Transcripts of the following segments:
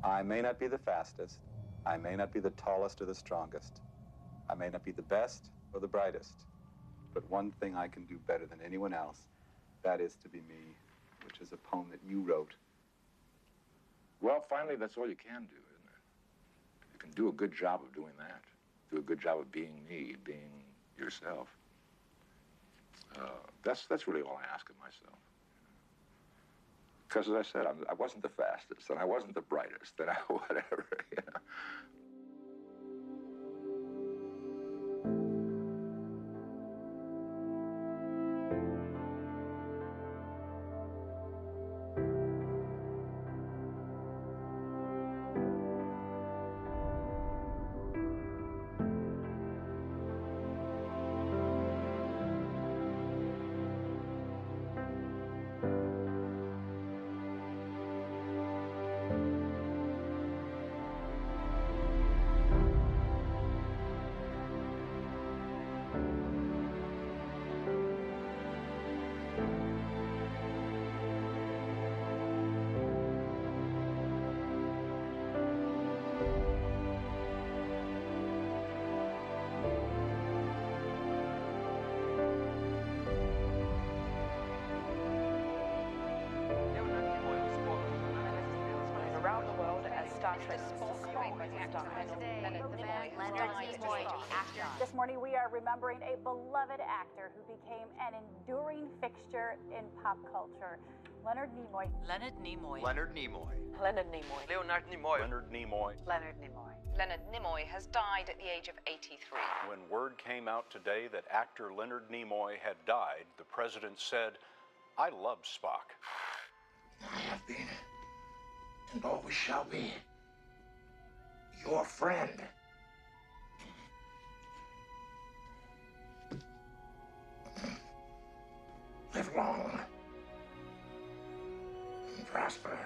I may not be the fastest. I may not be the tallest or the strongest. I may not be the best or the brightest. But one thing I can do better than anyone else, that is to be me, which is a poem that you wrote. Well, finally, that's all you can do, isn't it? You can do a good job of doing that. Do a good job of being me, being yourself. That's really all I ask of myself. Because, as I said, I wasn't the fastest, and I wasn't the brightest, and whatever, you know. This morning we are remembering a beloved actor who became an enduring fixture in pop culture. Leonard Nimoy. Leonard Nimoy. Leonard Nimoy. Leonard Nimoy. Leonard Nimoy. Leonard Nimoy. Leonard Nimoy. Leonard Nimoy has died at the age of 83. When word came out today that actor Leonard Nimoy had died, the president said, "I love Spock." I have been, and always shall be, your friend. Live long and prosper.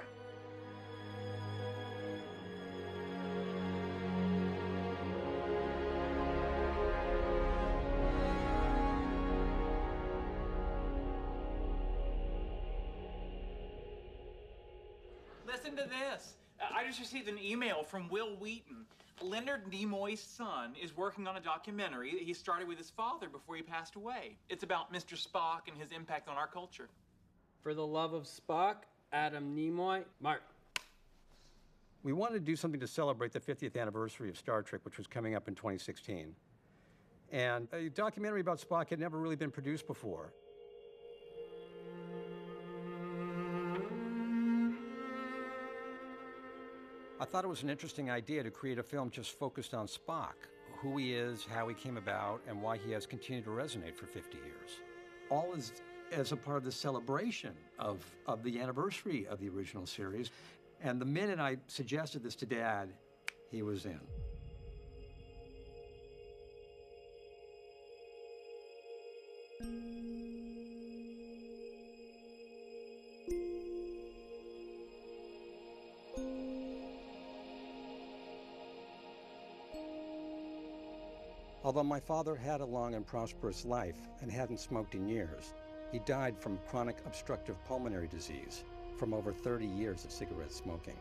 Listen to this. I just received an email from Will Wheaton. Leonard Nimoy's son is working on a documentary that he started with his father before he passed away. It's about Mr. Spock and his impact on our culture. For the Love of Spock, Adam Nimoy, Mark. We wanted to do something to celebrate the 50th anniversary of Star Trek, which was coming up in 2016. And a documentary about Spock had never really been produced before. I thought it was an interesting idea to create a film just focused on Spock, who he is, how he came about, and why he has continued to resonate for 50 years. All is as a part of the celebration of the anniversary of the original series. And the minute I suggested this to Dad, he was in. Although my father had a long and prosperous life and hadn't smoked in years, he died from chronic obstructive pulmonary disease from over 30 years of cigarette smoking.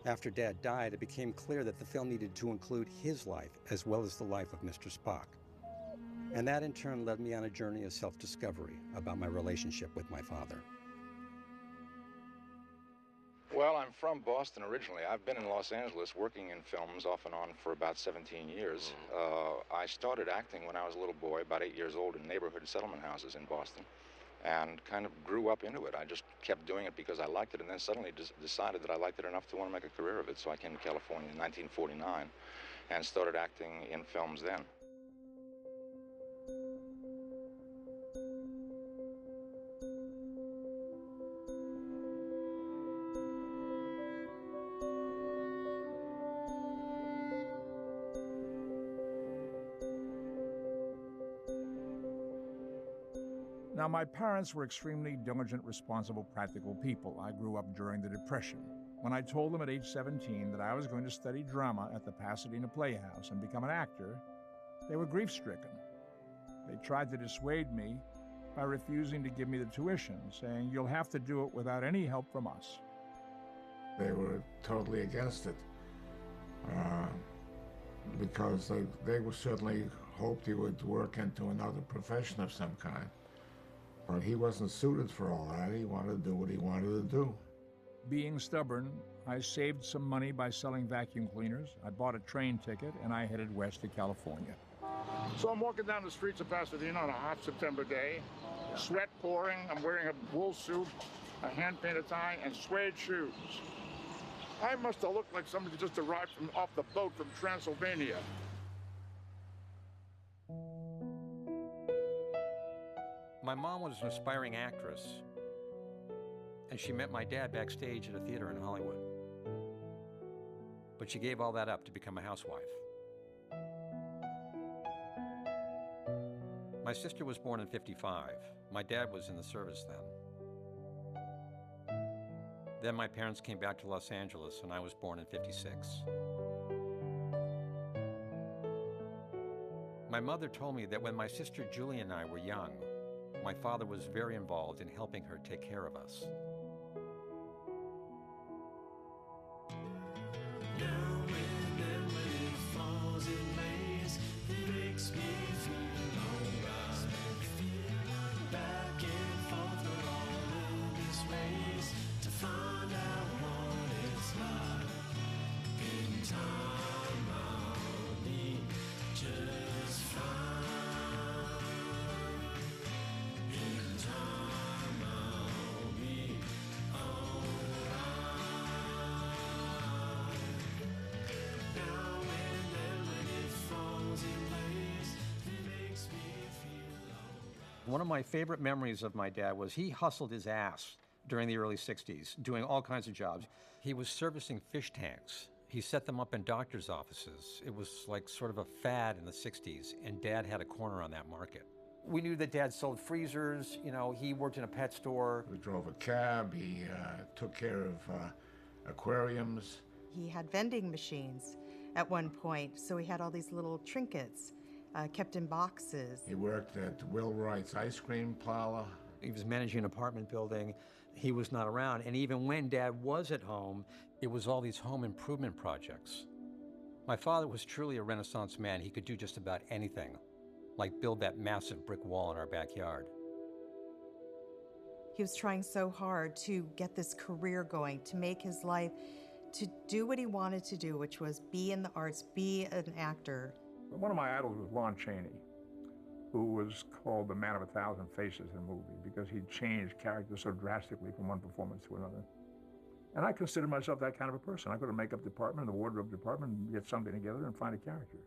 After Dad died, it became clear that the film needed to include his life as well as the life of Mr. Spock. And that in turn led me on a journey of self-discovery about my relationship with my father. Well, I'm from Boston originally. I've been in Los Angeles working in films off and on for about 17 years. I started acting when I was a little boy, about 8 years old, in neighborhood settlement houses in Boston, and kind of grew up into it. I just kept doing it because I liked it, and then suddenly decided that I liked it enough to want to make a career of it. So I came to California in 1949 and started acting in films then. Now, my parents were extremely diligent, responsible, practical people. I grew up during the Depression. When I told them at age 17 that I was going to study drama at the Pasadena Playhouse and become an actor, they were grief-stricken. They tried to dissuade me, by refusing to give me the tuition, saying, "You'll have to do it without any help from us." They were totally against it because they would certainly hoped he would work into another profession of some kind. But he wasn't suited for all that. He wanted to do what he wanted to do. Being stubborn, I saved some money by selling vacuum cleaners. I bought a train ticket, and I headed west to California. So I'm walking down the streets of Pasadena on a hot September day, sweat pouring. I'm wearing a wool suit, a hand-painted tie, and suede shoes. I must have looked like somebody just arrived off the boat from Transylvania. My mom was an aspiring actress, and she met my dad backstage at a theater in Hollywood. But she gave all that up to become a housewife. My sister was born in '55. My dad was in the service then. Then my parents came back to Los Angeles, and I was born in '56. My mother told me that when my sister Julie and I were young, my father was very involved in helping her take care of us. One of my favorite memories of my dad was he hustled his ass during the early 60s, doing all kinds of jobs. He was servicing fish tanks. He set them up in doctors' offices. It was like sort of a fad in the 60s, and Dad had a corner on that market. We knew that Dad sold freezers. You know, he worked in a pet store. He drove a cab. He took care of aquariums. He had vending machines at one point, so he had all these little trinkets kept in boxes. He worked at Will Wright's ice cream parlor. He was managing an apartment building. He was not around. And even when Dad was at home, it was all these home improvement projects. My father was truly a Renaissance man. He could do just about anything, like build that massive brick wall in our backyard. He was trying so hard to get this career going, to make his life, to do what he wanted to do, which was be in the arts, be an actor. One of my idols was Lon Chaney, who was called the man of 1,000 faces in the movie because he changed characters so drastically from one performance to another. And I consider myself that kind of a person. I go to the makeup department, the wardrobe department, and get something together and find a character.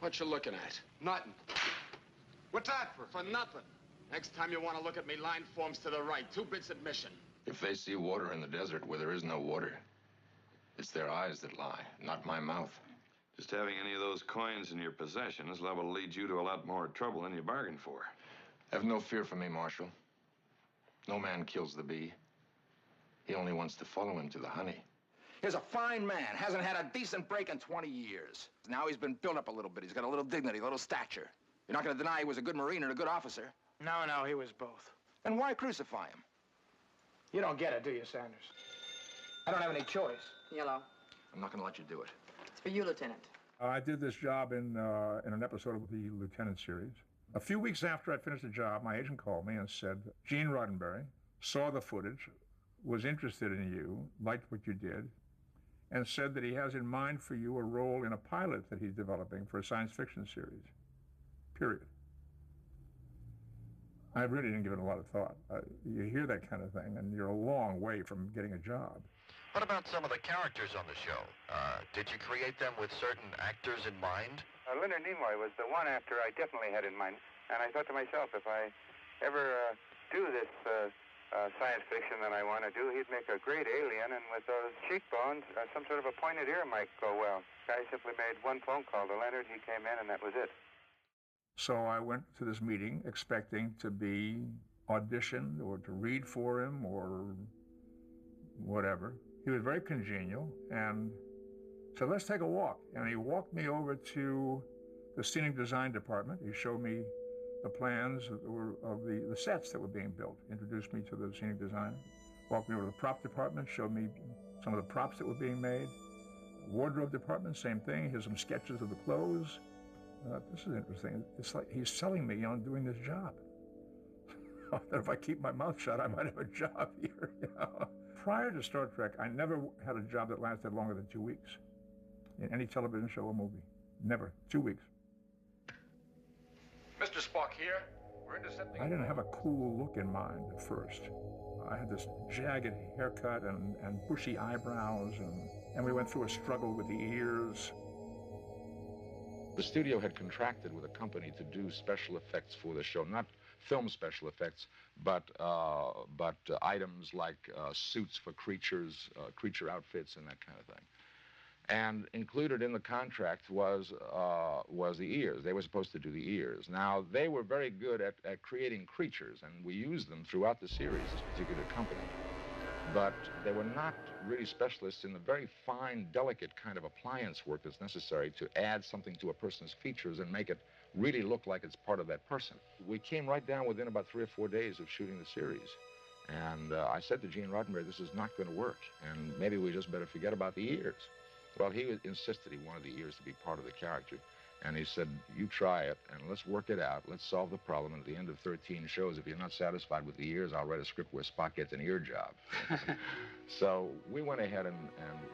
What you looking at? Nothing. What's that for? For nothing. Next time you want to look at me, line forms to the right. 2 bits admission. If they see water in the desert where there is no water, it's their eyes that lie, not my mouth. Just having any of those coins in your possession is liable to lead you to a lot more trouble than you bargained for. Have no fear for me, Marshal. No man kills the bee. He only wants to follow him to the honey. He's a fine man. Hasn't had a decent break in 20 years. Now he's been built up a little bit. He's got a little dignity, a little stature. You're not going to deny he was a good Marine and a good officer. No, he was both. Then why crucify him? You don't get it, do you, Sanders? I don't have any choice. Yellow. I'm not going to let you do it. It's for you, Lieutenant. I did this job in an episode of the Lieutenant series. A few weeks after I'd finished the job, my agent called me and said, Gene Roddenberry saw the footage, was interested in you, liked what you did, and said that he has in mind for you a role in a pilot that he's developing for a science fiction series, period. I really didn't give it a lot of thought. You hear that kind of thing, and you're a long way from getting a job. What about some of the characters on the show? Did you create them with certain actors in mind? Leonard Nimoy was the one actor I definitely had in mind, and I thought to myself, if I ever do this science fiction that I want to do. He'd make a great alien, and with those cheekbones, some sort of a pointed ear might go well. Guy simply made one phone call to Leonard. He came in, and that was it. So I went to this meeting expecting to be auditioned or to read for him or whatever. He was very congenial and said, let's take a walk. And he walked me over to the scenic design department. He showed me the plans of the sets that were being built, introduced me to the scenic designer, walked me over to the prop department, showed me some of the props that were being made. Wardrobe department, same thing. Here's some sketches of the clothes. This is interesting. It's like he's selling me on doing this job. That if I keep my mouth shut, I might have a job here. You know? Prior to Star Trek, I never had a job that lasted longer than 2 weeks in any television show or movie. Never. 2 weeks. Mr. Spock here. We're intercepting. I didn't have a cool look in mind at first. I had this jagged haircut and bushy eyebrows, and we went through a struggle with the ears. The studio had contracted with a company to do special effects for the show, not film special effects, but items like suits for creatures, creature outfits, and that kind of thing. And included in the contract was the ears. They were supposed to do the ears. Now, they were very good at creating creatures, and we used them throughout the series, this particular company. But they were not really specialists in the very fine, delicate kind of appliance work that's necessary to add something to a person's features and make it really look like it's part of that person. We came right down within about 3 or 4 days of shooting the series. And I said to Gene Roddenberry, this is not going to work, and maybe we just better forget about the ears. Well, he insisted he wanted the ears to be part of the character. And he said, you try it, and let's work it out. Let's solve the problem. And at the end of 13 shows, if you're not satisfied with the ears, I'll write a script where Spock gets an ear job. So we went ahead and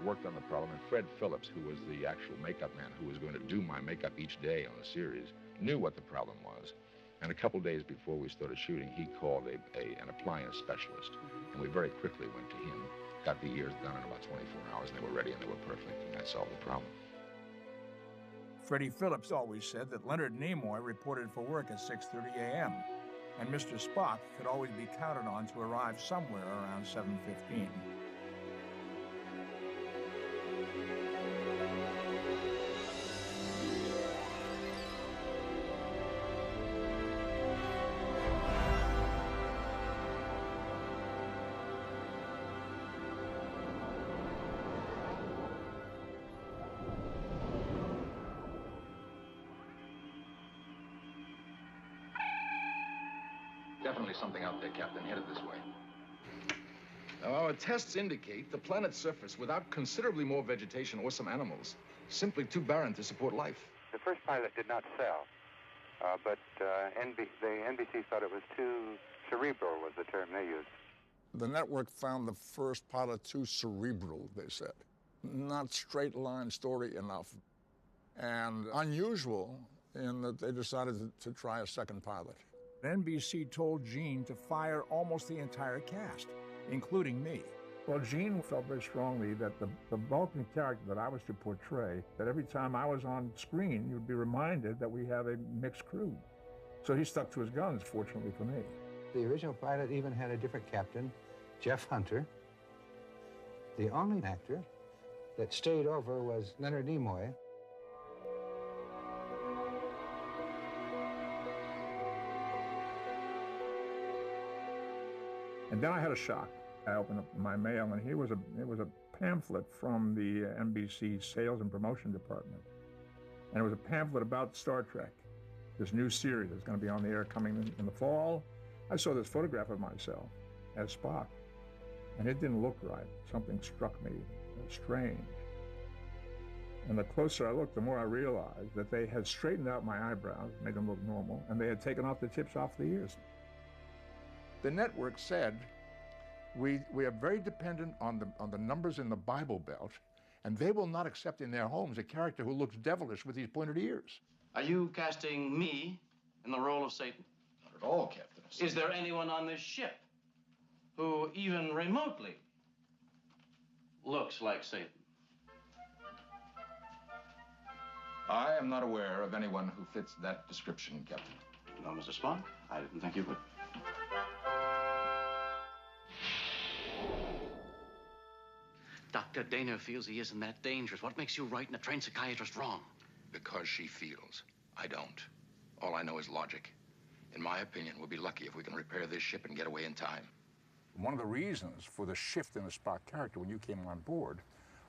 worked on the problem. And Fred Phillips, who was the actual makeup man who was going to do my makeup each day on the series, knew what the problem was. And a couple days before we started shooting, he called an appliance specialist. And we very quickly went to him, got the ears done in about 24 hours, and they were ready and they were perfect. And that solved the problem. Freddie Phillips always said that Leonard Nimoy reported for work at 6:30 a.m., and Mr. Spock could always be counted on to arrive somewhere around 7:15. Definitely something out there, Captain. Headed this way. Now, our tests indicate the planet's surface without considerably more vegetation or some animals. Simply too barren to support life. The first pilot did not sell, but the NBC thought it was too cerebral was the term they used. The network found the first pilot too cerebral, they said. Not straight line story enough. And unusual in that they decided to try a second pilot. NBC told Gene to fire almost the entire cast, including me. Well, Gene felt very strongly that the Vulcan character that I was to portray, that every time I was on screen, you'd be reminded that we have a mixed crew. So he stuck to his guns, fortunately for me. The original pilot even had a different captain, Jeff Hunter. The only actor that stayed over was Leonard Nimoy. And then I had a shock. I opened up my mail, and here was a pamphlet from the NBC Sales and Promotion Department. And it was a pamphlet about Star Trek, this new series that's going to be on the air coming in the fall. I saw this photograph of myself as Spock, and it didn't look right. Something struck me as strange. And the closer I looked, the more I realized that they had straightened out my eyebrows, made them look normal, and they had taken off the tips off the ears. The network said, we are very dependent on the numbers in the Bible Belt, and they will not accept in their homes a character who looks devilish with these pointed ears. Are you casting me in the role of Satan? Not at all, Captain. Is there anyone on this ship who even remotely looks like Satan? I am not aware of anyone who fits that description, Captain. No, Mr. Spock. I didn't think you would. Dr. Dana feels he isn't that dangerous. What makes you right and a trained psychiatrist wrong? Because she feels. I don't. All I know is logic. In my opinion, we'll be lucky if we can repair this ship and get away in time. One of the reasons for the shift in the Spock character when you came on board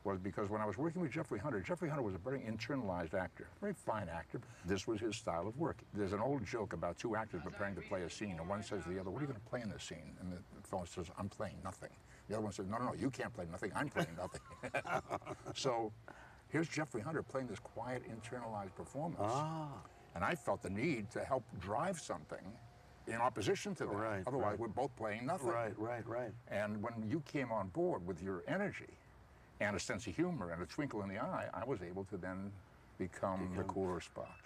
was because when I was working with Jeffrey Hunter was a very internalized actor, very fine actor. This was his style of work. There's an old joke about two actors preparing to play a scene, and one says to the other, "What are you going to play in this scene?" And the fellow says, "I'm playing nothing." The other one says, "No, you can't play nothing. I'm playing nothing." So here's Jeffrey Hunter playing this quiet, internalized performance. And I felt the need to help drive something in opposition to that. Otherwise, we're both playing nothing. Right. And when you came on board with your energy and a sense of humor and a twinkle in the eye, I was able to then become the cooler Spock.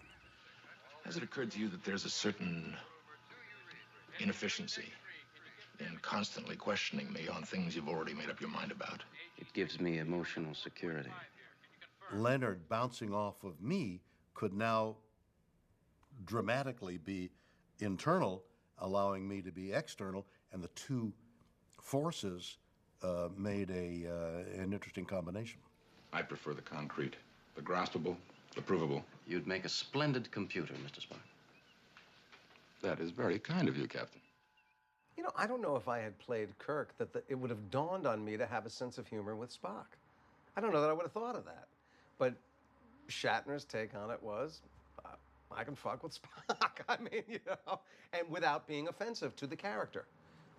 Has it occurred to you that there's a certain inefficiency in constantly questioning me on things you've already made up your mind about? It gives me emotional security. Leonard bouncing off of me could now dramatically be internal, allowing me to be external, and the two forces made an interesting combination. I prefer the concrete, the graspable, the provable. You'd make a splendid computer, Mr. Spock. That is very kind of you, Captain. You know, I don't know if I had played Kirk that it would have dawned on me to have a sense of humor with Spock. I don't know that I would have thought of that. But Shatner's take on it was, I can fuck with Spock. I mean, you know, and without being offensive to the character.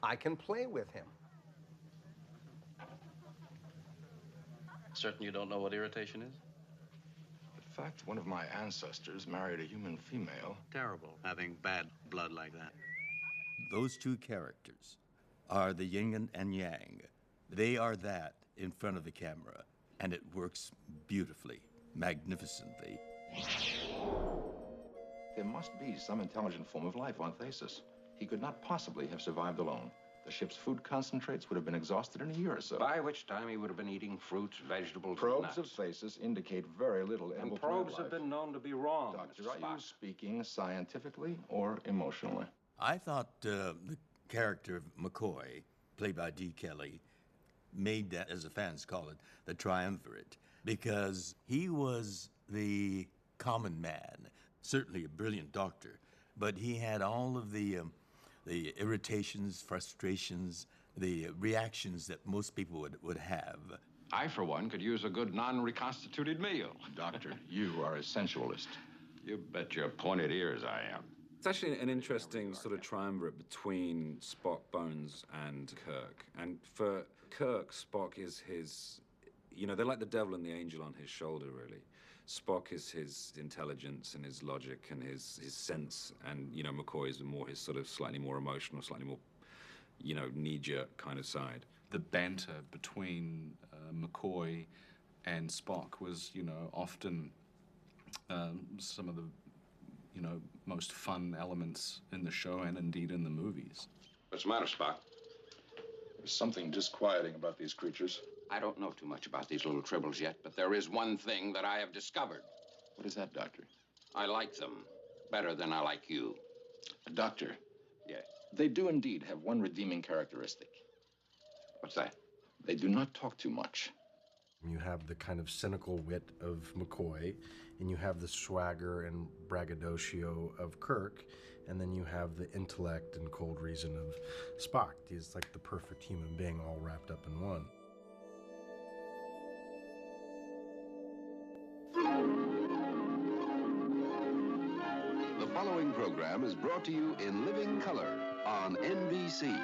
I can play with him. Certain you don't know what irritation is? The fact one of my ancestors married a human female. Terrible, having bad blood like that. Those two characters are the yin and yang. They are that in front of the camera, and it works beautifully, magnificently. There must be some intelligent form of life on Thasus. He could not possibly have survived alone. The ship's food concentrates would have been exhausted in a year or so. By which time he would have been eating fruits, vegetables, Probes nuts. of Thasus indicate very little edible And probes plant have life. been known to be wrong, Doctor, Mr. are you speaking scientifically or emotionally? I thought the character of McCoy, played by D. Kelly, made that, as the fans call it, the triumvirate, because he was the common man, certainly a brilliant doctor, but he had all of the irritations, frustrations, the reactions that most people would have. I, for one, could use a good non-reconstituted meal. Doctor, you are a sensualist. You bet your pointed ears I am. It's actually an interesting sort of triumvirate between Spock, Bones, and Kirk. And for Kirk, Spock is his, you know, they're like the devil and the angel on his shoulder, really. Spock is his intelligence and his logic and his sense, and, you know, McCoy is more his sort of slightly more emotional, slightly more, you know, knee-jerk kind of side. The banter between McCoy and Spock was, you know, often some of the, you know, most fun elements in the show and indeed in the movies. What's the matter, Spock? There's something disquieting about these creatures. I don't know too much about these little tribbles yet, but there is one thing that I have discovered. What is that, Doctor? I like them better than I like you. Doctor. Yeah. They do indeed have one redeeming characteristic. What's that? They do not talk too much. You have the kind of cynical wit of McCoy, and you have the swagger and braggadocio of Kirk, and then you have the intellect and cold reason of Spock. He's like the perfect human being all wrapped up in one. The following program is brought to you in living color on NBC.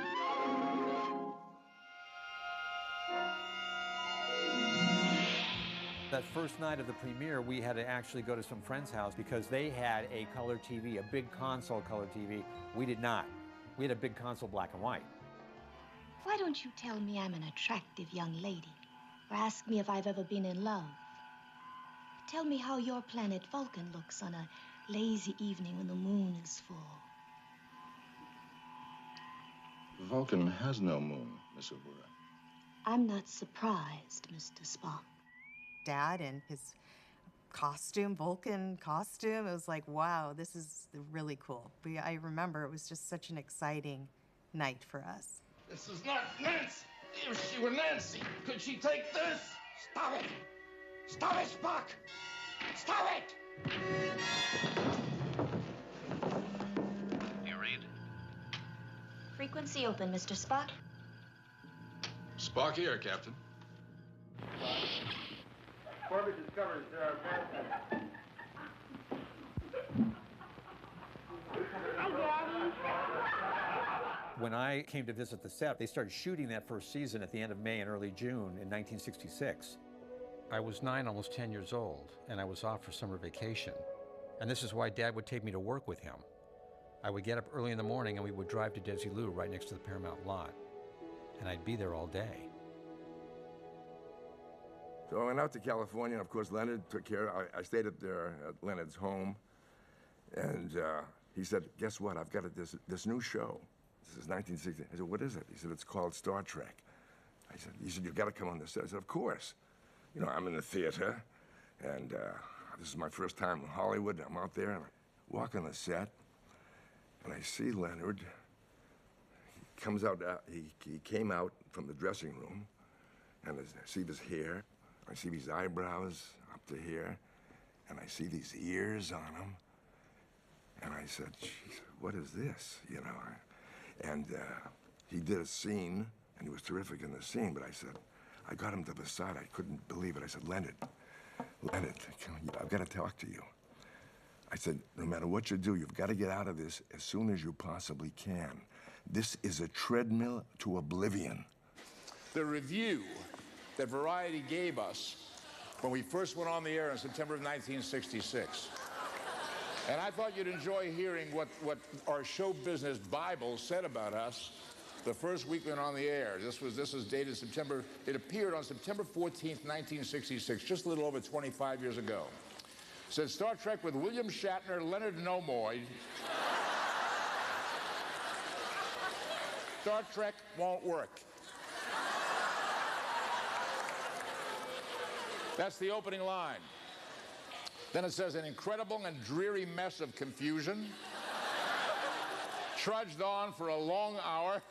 That first night of the premiere, we had to actually go to some friend's house because they had a color TV, a big console color TV. We did not. We had a big console black and white. Why don't you tell me I'm an attractive young lady? Or ask me if I've ever been in love? Tell me how your planet Vulcan looks on a lazy evening when the moon is full. Vulcan has no moon, Miss Uhura. I'm not surprised, Mr. Spock. Dad in his costume, Vulcan costume. It was like, wow, this is really cool. But I remember it was just such an exciting night for us. This is not Nancy. If she were Nancy, could she take this? Stop it! Stop it, Spock! Stop it! You read? Frequency open, Mr. Spock. Spock here, Captain. Corbett discovers there are parasites. When I came to visit the set, they started shooting that first season at the end of May and early June in 1966. I was 9, almost 10 years old, and I was off for summer vacation. And this is why Dad would take me to work with him. I would get up early in the morning and we would drive to Desilu right next to the Paramount lot. And I'd be there all day. So I went out to California, and of course Leonard took care. I stayed up there at Leonard's home, and he said, "Guess what? I've got this new show. This is 1960." I said, "What is it?" He said, "It's called Star Trek." He said, "You've got to come on the set." I said, "Of course. You know, I'm in the theater, and this is my first time in Hollywood. I'm out there, and I walk on the set, and I see Leonard. He comes out. He came out from the dressing room, and I see his hair. I see these eyebrows up to here, and I see these ears on him. And I said, "Jeez, what is this?" You know. And he did a scene, and he was terrific in the scene. But I said, I got him to the side. I couldn't believe it. I said, Leonard, I've got to talk to you. I said, no matter what you do, you've got to get out of this as soon as you possibly can. This is a treadmill to oblivion. The review that Variety gave us when we first went on the air in September of 1966. And I thought you'd enjoy hearing what our show business Bible said about us the first week we went on the air. This is dated September, it appeared on September 14th, 1966, just a little over 25 years ago. It said, Star Trek with William Shatner, Leonard Nimoy. Star Trek won't work. That's the opening line. Then it says, an incredible and dreary mess of confusion, trudged on for a long hour,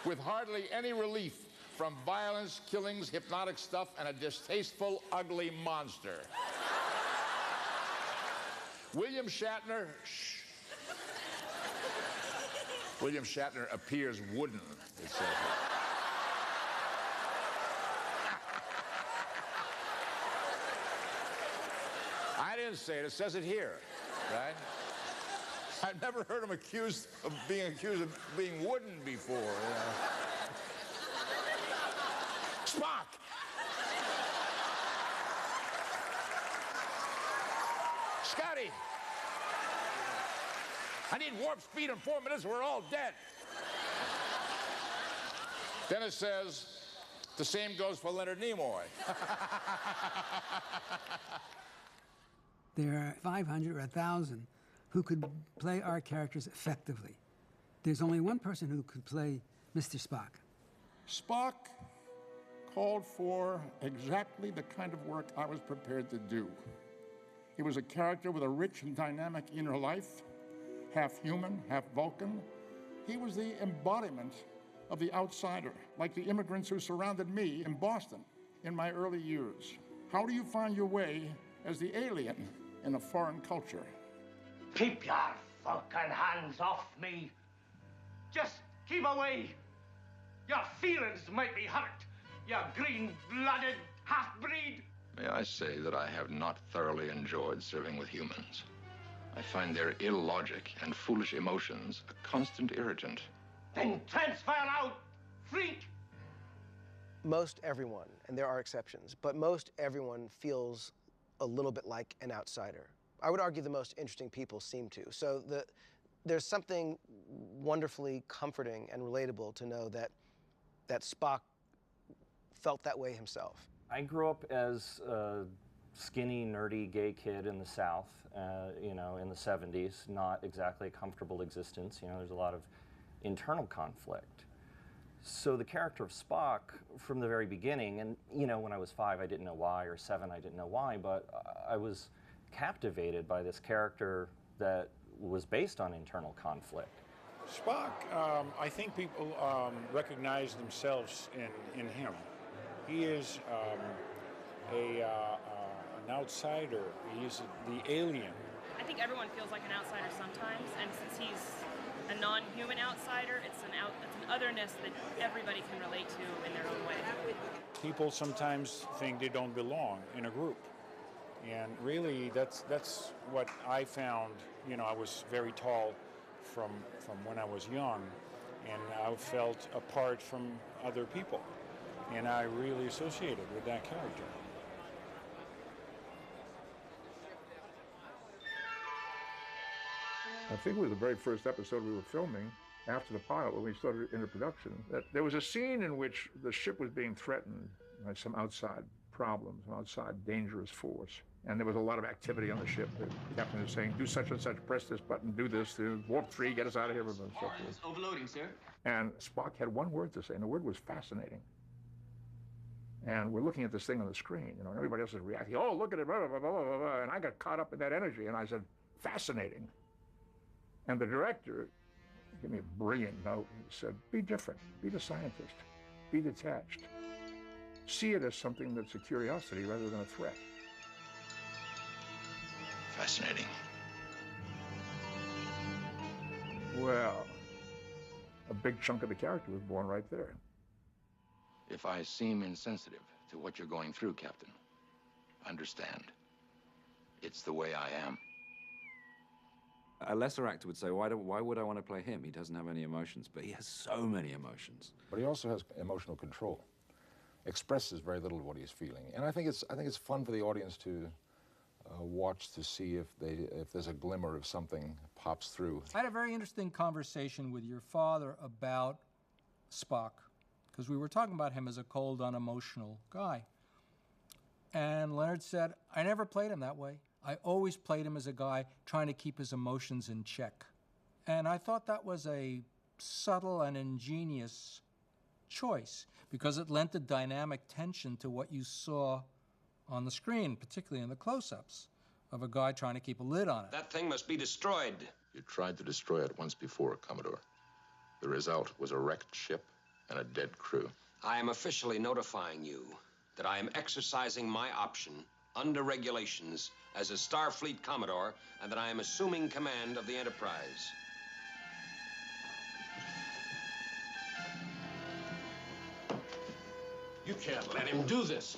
with hardly any relief from violence, killings, hypnotic stuff, and a distasteful, ugly monster. William Shatner, shh. William Shatner appears wooden, it says. I didn't say it. It says it here, right? I've never heard him accused of being wooden before. You know? Spock! Scotty! I need warp speed in 4 minutes. We're all dead. Then it says, the same goes for Leonard Nimoy. There are 500 or 1,000 who could play our characters effectively. There's only one person who could play Mr. Spock. Spock called for exactly the kind of work I was prepared to do. He was a character with a rich and dynamic inner life, half human, half Vulcan. He was the embodiment of the outsider, like the immigrants who surrounded me in Boston in my early years. How do you find your way as the alien in a foreign culture? Keep your fucking hands off me. Just keep away. Your feelings might be hurt, you green-blooded half-breed. May I say that I have not thoroughly enjoyed serving with humans. I find their illogic and foolish emotions a constant irritant. Then transfer out, freak! Most everyone, and there are exceptions, but most everyone feels a little bit like an outsider. I would argue the most interesting people seem to. So there's something wonderfully comforting and relatable to know that Spock felt that way himself. I grew up as a skinny, nerdy, gay kid in the South, you know, in the 70s. Not exactly a comfortable existence. You know, there's a lot of internal conflict. So the character of Spock, from the very beginning, and you know, when I was 5, I didn't know why, or 7, I didn't know why, but I was captivated by this character that was based on internal conflict. Spock, I think people recognize themselves in him. He is an outsider. He is the alien. I think everyone feels like an outsider sometimes, and since he's a non-human outsider, it's an otherness that everybody can relate to in their own way. People sometimes think they don't belong in a group, and really that's what I found. You know, I was very tall from when I was young, and I felt apart from other people, and I really associated with that character. I think it was the very first episode we were filming after the pilot when we started into production, that there was a scene in which the ship was being threatened by some outside problems, an outside dangerous force. And there was a lot of activity on the ship. The captain was saying, do such and such, press this button, do this, warp 3, get us out of here, and so forth. Overloading, sir. And Spock had one word to say, and the word was fascinating. And we're looking at this thing on the screen, you know, and everybody else is reacting, oh, look at it, blah, blah, blah, blah, blah, blah. And I got caught up in that energy, and I said, fascinating. And the director gave me a brilliant note. He said, be different, be the scientist, be detached. See it as something that's a curiosity rather than a threat. Fascinating. Well, a big chunk of the character was born right there. If I seem insensitive to what you're going through, Captain, understand. It's the way I am. A lesser actor would say, why would I want to play him? He doesn't have any emotions, but he has so many emotions. But he also has emotional control. Expresses very little of what he's feeling, and I think it's fun for the audience to watch to see if there's a glimmer of something pops through. I had a very interesting conversation with your father about Spock, because we were talking about him as a cold, unemotional guy. And Leonard said, I never played him that way. I always played him as a guy trying to keep his emotions in check. And I thought that was a subtle and ingenious choice, because it lent a dynamic tension to what you saw on the screen, particularly in the close-ups of a guy trying to keep a lid on it. That thing must be destroyed. You tried to destroy it once before, Commodore. The result was a wrecked ship and a dead crew. I am officially notifying you that I am exercising my option under regulations as a Starfleet Commodore, and that I am assuming command of the Enterprise. You can't let him do this.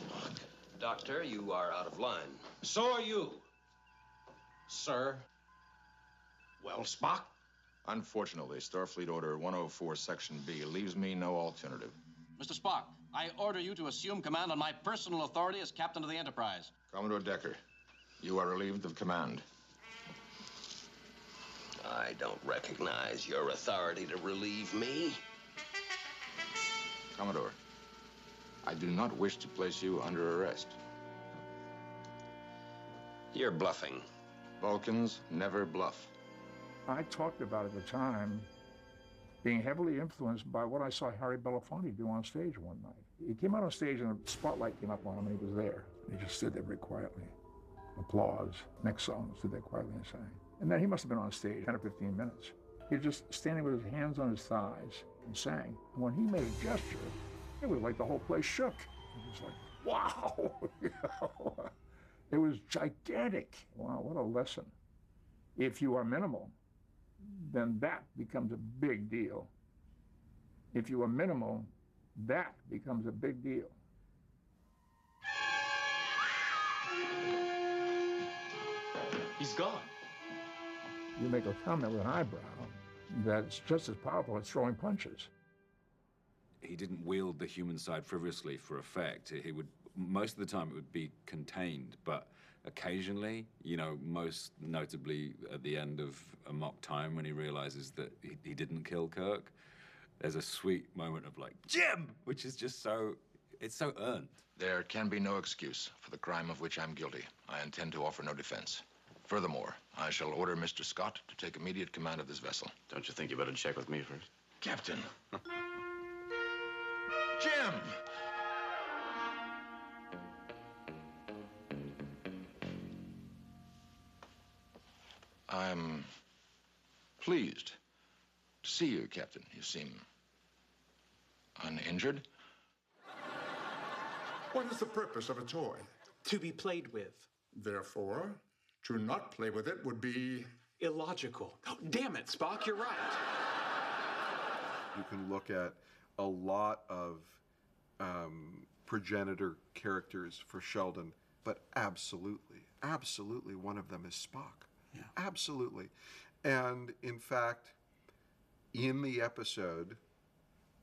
Doctor, you are out of line. So are you, sir. Well, Spock? Unfortunately, Starfleet Order 104, Section B leaves me no alternative. Mr. Spock, I order you to assume command on my personal authority as captain of the Enterprise. Commodore Decker, you are relieved of command. I don't recognize your authority to relieve me. Commodore, I do not wish to place you under arrest. You're bluffing. Vulcans never bluff. I talked about at the time being heavily influenced by what I saw Harry Belafonte do on stage one night. He came out on stage and a spotlight came up on him and he was there. He just stood there very quietly. Applause. Next song, stood there quietly and sang. And then he must have been on stage 10 or 15 minutes. He was just standing with his hands on his thighs and sang. And when he made a gesture, it was like the whole place shook. It was like, wow! You know? It was gigantic. Wow, what a lesson. If you are minimal, then that becomes a big deal. If you are minimal, that becomes a big deal. He's gone. You make a comment with an eyebrow that's just as powerful as throwing punches. He didn't wield the human side frivolously for effect. He would, most of the time it would be contained, but occasionally, you know, most notably at the end of A Mock Time when he realizes that he didn't kill Kirk, there's a sweet moment of like, Jim! Which is just so, it's so earned. There can be no excuse for the crime of which I'm guilty. I intend to offer no defense. Furthermore, I shall order Mr. Scott to take immediate command of this vessel. Don't you think you better check with me first? Captain! Jim! I'm pleased to see you, Captain. You seem uninjured. What is the purpose of a toy? To be played with. Therefore, to not play with it would be... illogical. Oh, damn it, Spock, you're right. You can look at a lot of progenitor characters for Sheldon, but absolutely one of them is Spock. Yeah. Absolutely. And in fact, in the episode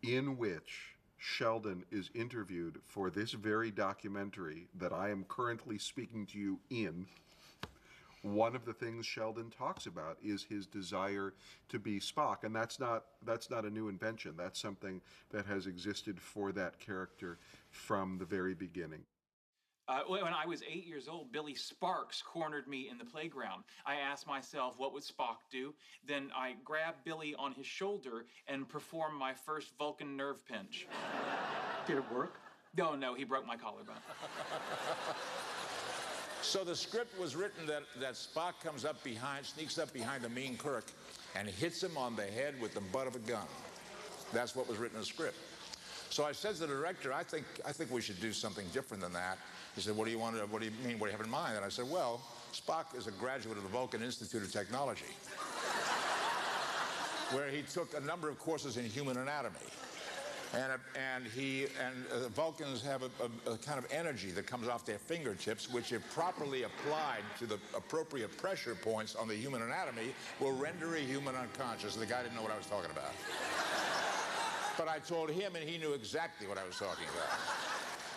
in which Sheldon is interviewed for this very documentary that I am currently speaking to you in, one of the things Sheldon talks about is his desire to be Spock, and that's not a new invention. That's something that has existed for that character from the very beginning. When I was 8 years old, Billy Sparks cornered me in the playground. I asked myself, what would Spock do? Then I grabbed Billy on his shoulder and performed my first Vulcan nerve pinch. Did it work? No, he broke my collarbone. So the script was written that Spock comes up behind, sneaks up behind a mean Kirk and hits him on the head with the butt of a gun. That's what was written in the script. So I said to the director, I think we should do something different than that. He said, what do you mean? What do you have in mind? And I said, well, Spock is a graduate of the Vulcan Institute of Technology, where he took a number of courses in human anatomy. And Vulcans have a kind of energy that comes off their fingertips, which, if properly applied to the appropriate pressure points on the human anatomy, will render a human unconscious. The guy didn't know what I was talking about. But I told him, and he knew exactly what I was talking about.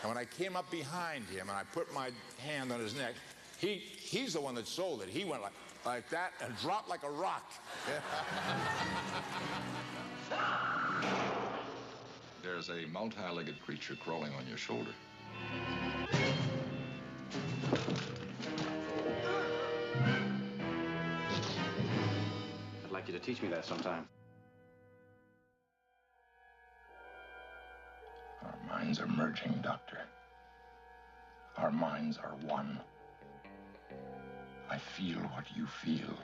And when I came up behind him and I put my hand on his neck, he's the one that sold it. He went like that and dropped like a rock. There's a multi-legged creature crawling on your shoulder. I'd like you to teach me that sometime. Our minds are merging, Doctor. Our minds are one. I feel what you feel.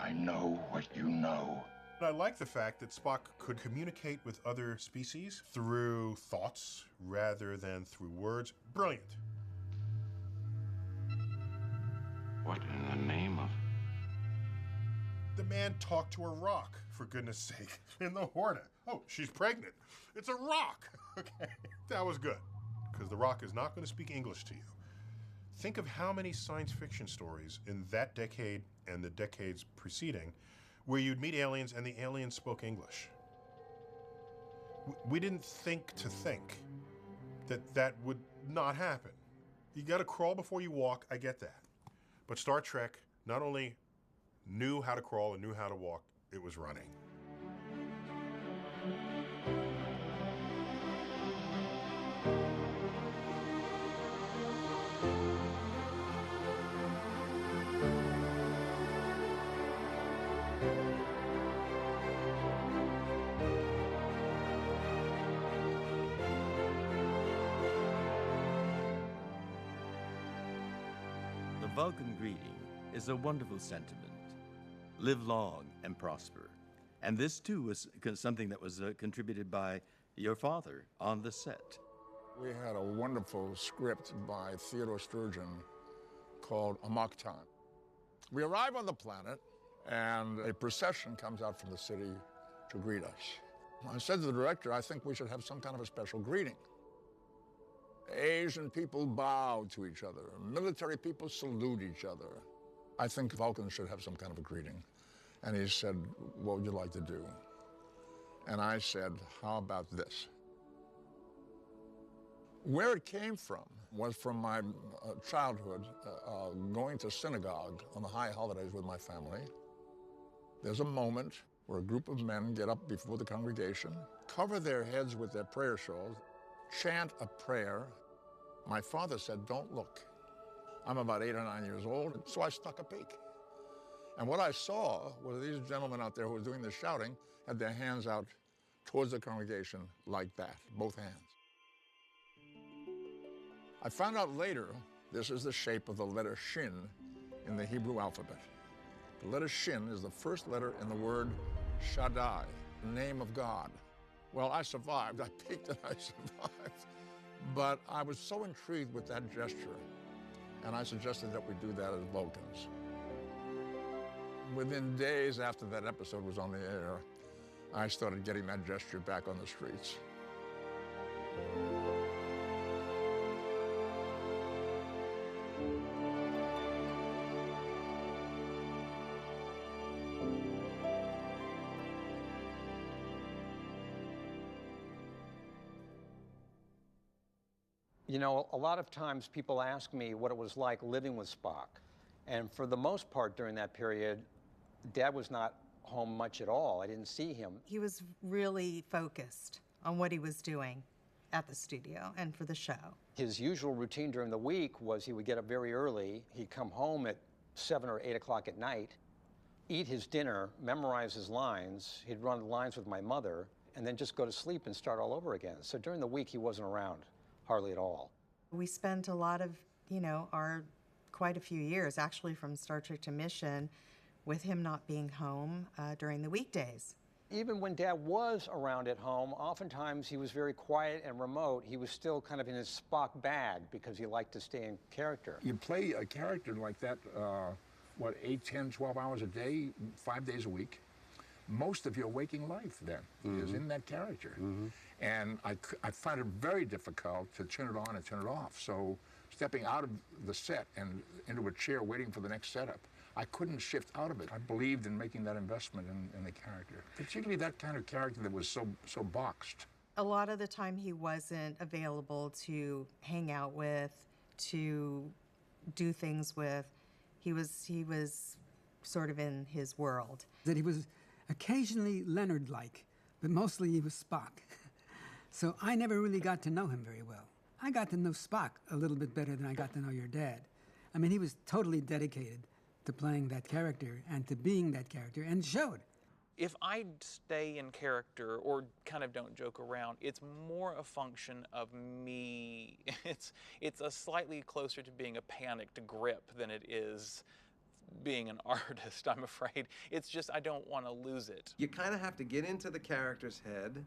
I know what you know. I like the fact that Spock could communicate with other species through thoughts rather than through words. Brilliant. What in the name of... The man talked to a rock, for goodness sake, in the Hornet. Oh, she's pregnant. It's a rock. Okay, that was good, because the rock is not going to speak English to you. Think of how many science fiction stories in that decade and the decades preceding where you'd meet aliens and the aliens spoke English. We didn't think to think that that would not happen. You got to crawl before you walk, I get that. But Star Trek not only knew how to crawl and knew how to walk, it was running. The Vulcan greeting is a wonderful sentiment. Live long and prosper. And this, too, was something that was contributed by your father on the set. We had a wonderful script by Theodore Sturgeon called Amok Time. We arrive on the planet, and a procession comes out from the city to greet us. I said to the director, I think we should have some kind of a special greeting. Asian people bow to each other. Military people salute each other. I think Vulcans should have some kind of a greeting. And he said, what would you like to do? And I said, how about this? Where it came from was from my childhood, going to synagogue on the high holidays with my family. There's a moment where a group of men get up before the congregation, cover their heads with their prayer shawls, chant a prayer. My father said, don't look. I'm about 8 or 9 years old, so I stuck a peek. And what I saw was these gentlemen out there who were doing the shouting had their hands out towards the congregation like that, both hands. I found out later this is the shape of the letter Shin in the Hebrew alphabet. The letter Shin is the first letter in the word Shaddai, the name of God. Well, I survived. I peeked and I survived. But I was so intrigued with that gesture, and I suggested that we do that as Vulcans. Within days after that episode was on the air, I started getting that gesture back on the streets. You know, a lot of times people ask me what it was like living with Spock. And for the most part during that period, Dad was not home much at all. I didn't see him. He was really focused on what he was doing at the studio and for the show. His usual routine during the week was he would get up very early. He'd come home at 7 or 8 o'clock at night, eat his dinner, memorize his lines. He'd run the lines with my mother, and then just go to sleep and start all over again. So during the week, he wasn't around. Hardly at all. We spent a lot of, quite a few years, actually from Star Trek to Mission, with him not being home during the weekdays. Even when Dad was around at home, oftentimes he was very quiet and remote. He was still kind of in his Spock bag because he liked to stay in character. You play a character like that, 8, 10, 12 hours a day, 5 days a week. Most of your waking life then is in that character. And I find it very difficult to turn it on and turn it off. So stepping out of the set and into a chair waiting for the next setup, I couldn't shift out of it. I believed in making that investment in the character, particularly that kind of character that was so boxed. A lot of the time he wasn't available to hang out with, to do things with. He was sort of in his world. That he was occasionally Leonard-like, but mostly he was Spock. So I never really got to know him very well. I got to know Spock a little bit better than I got to know your dad. I mean, he was totally dedicated to playing that character and to being that character, and showed. If I stay in character or kind of don't joke around, it's more a function of me. It's a slightly closer to being a panicked grip than it is being an artist, I'm afraid. It's just I don't want to lose it. You kind of have to get into the character's head,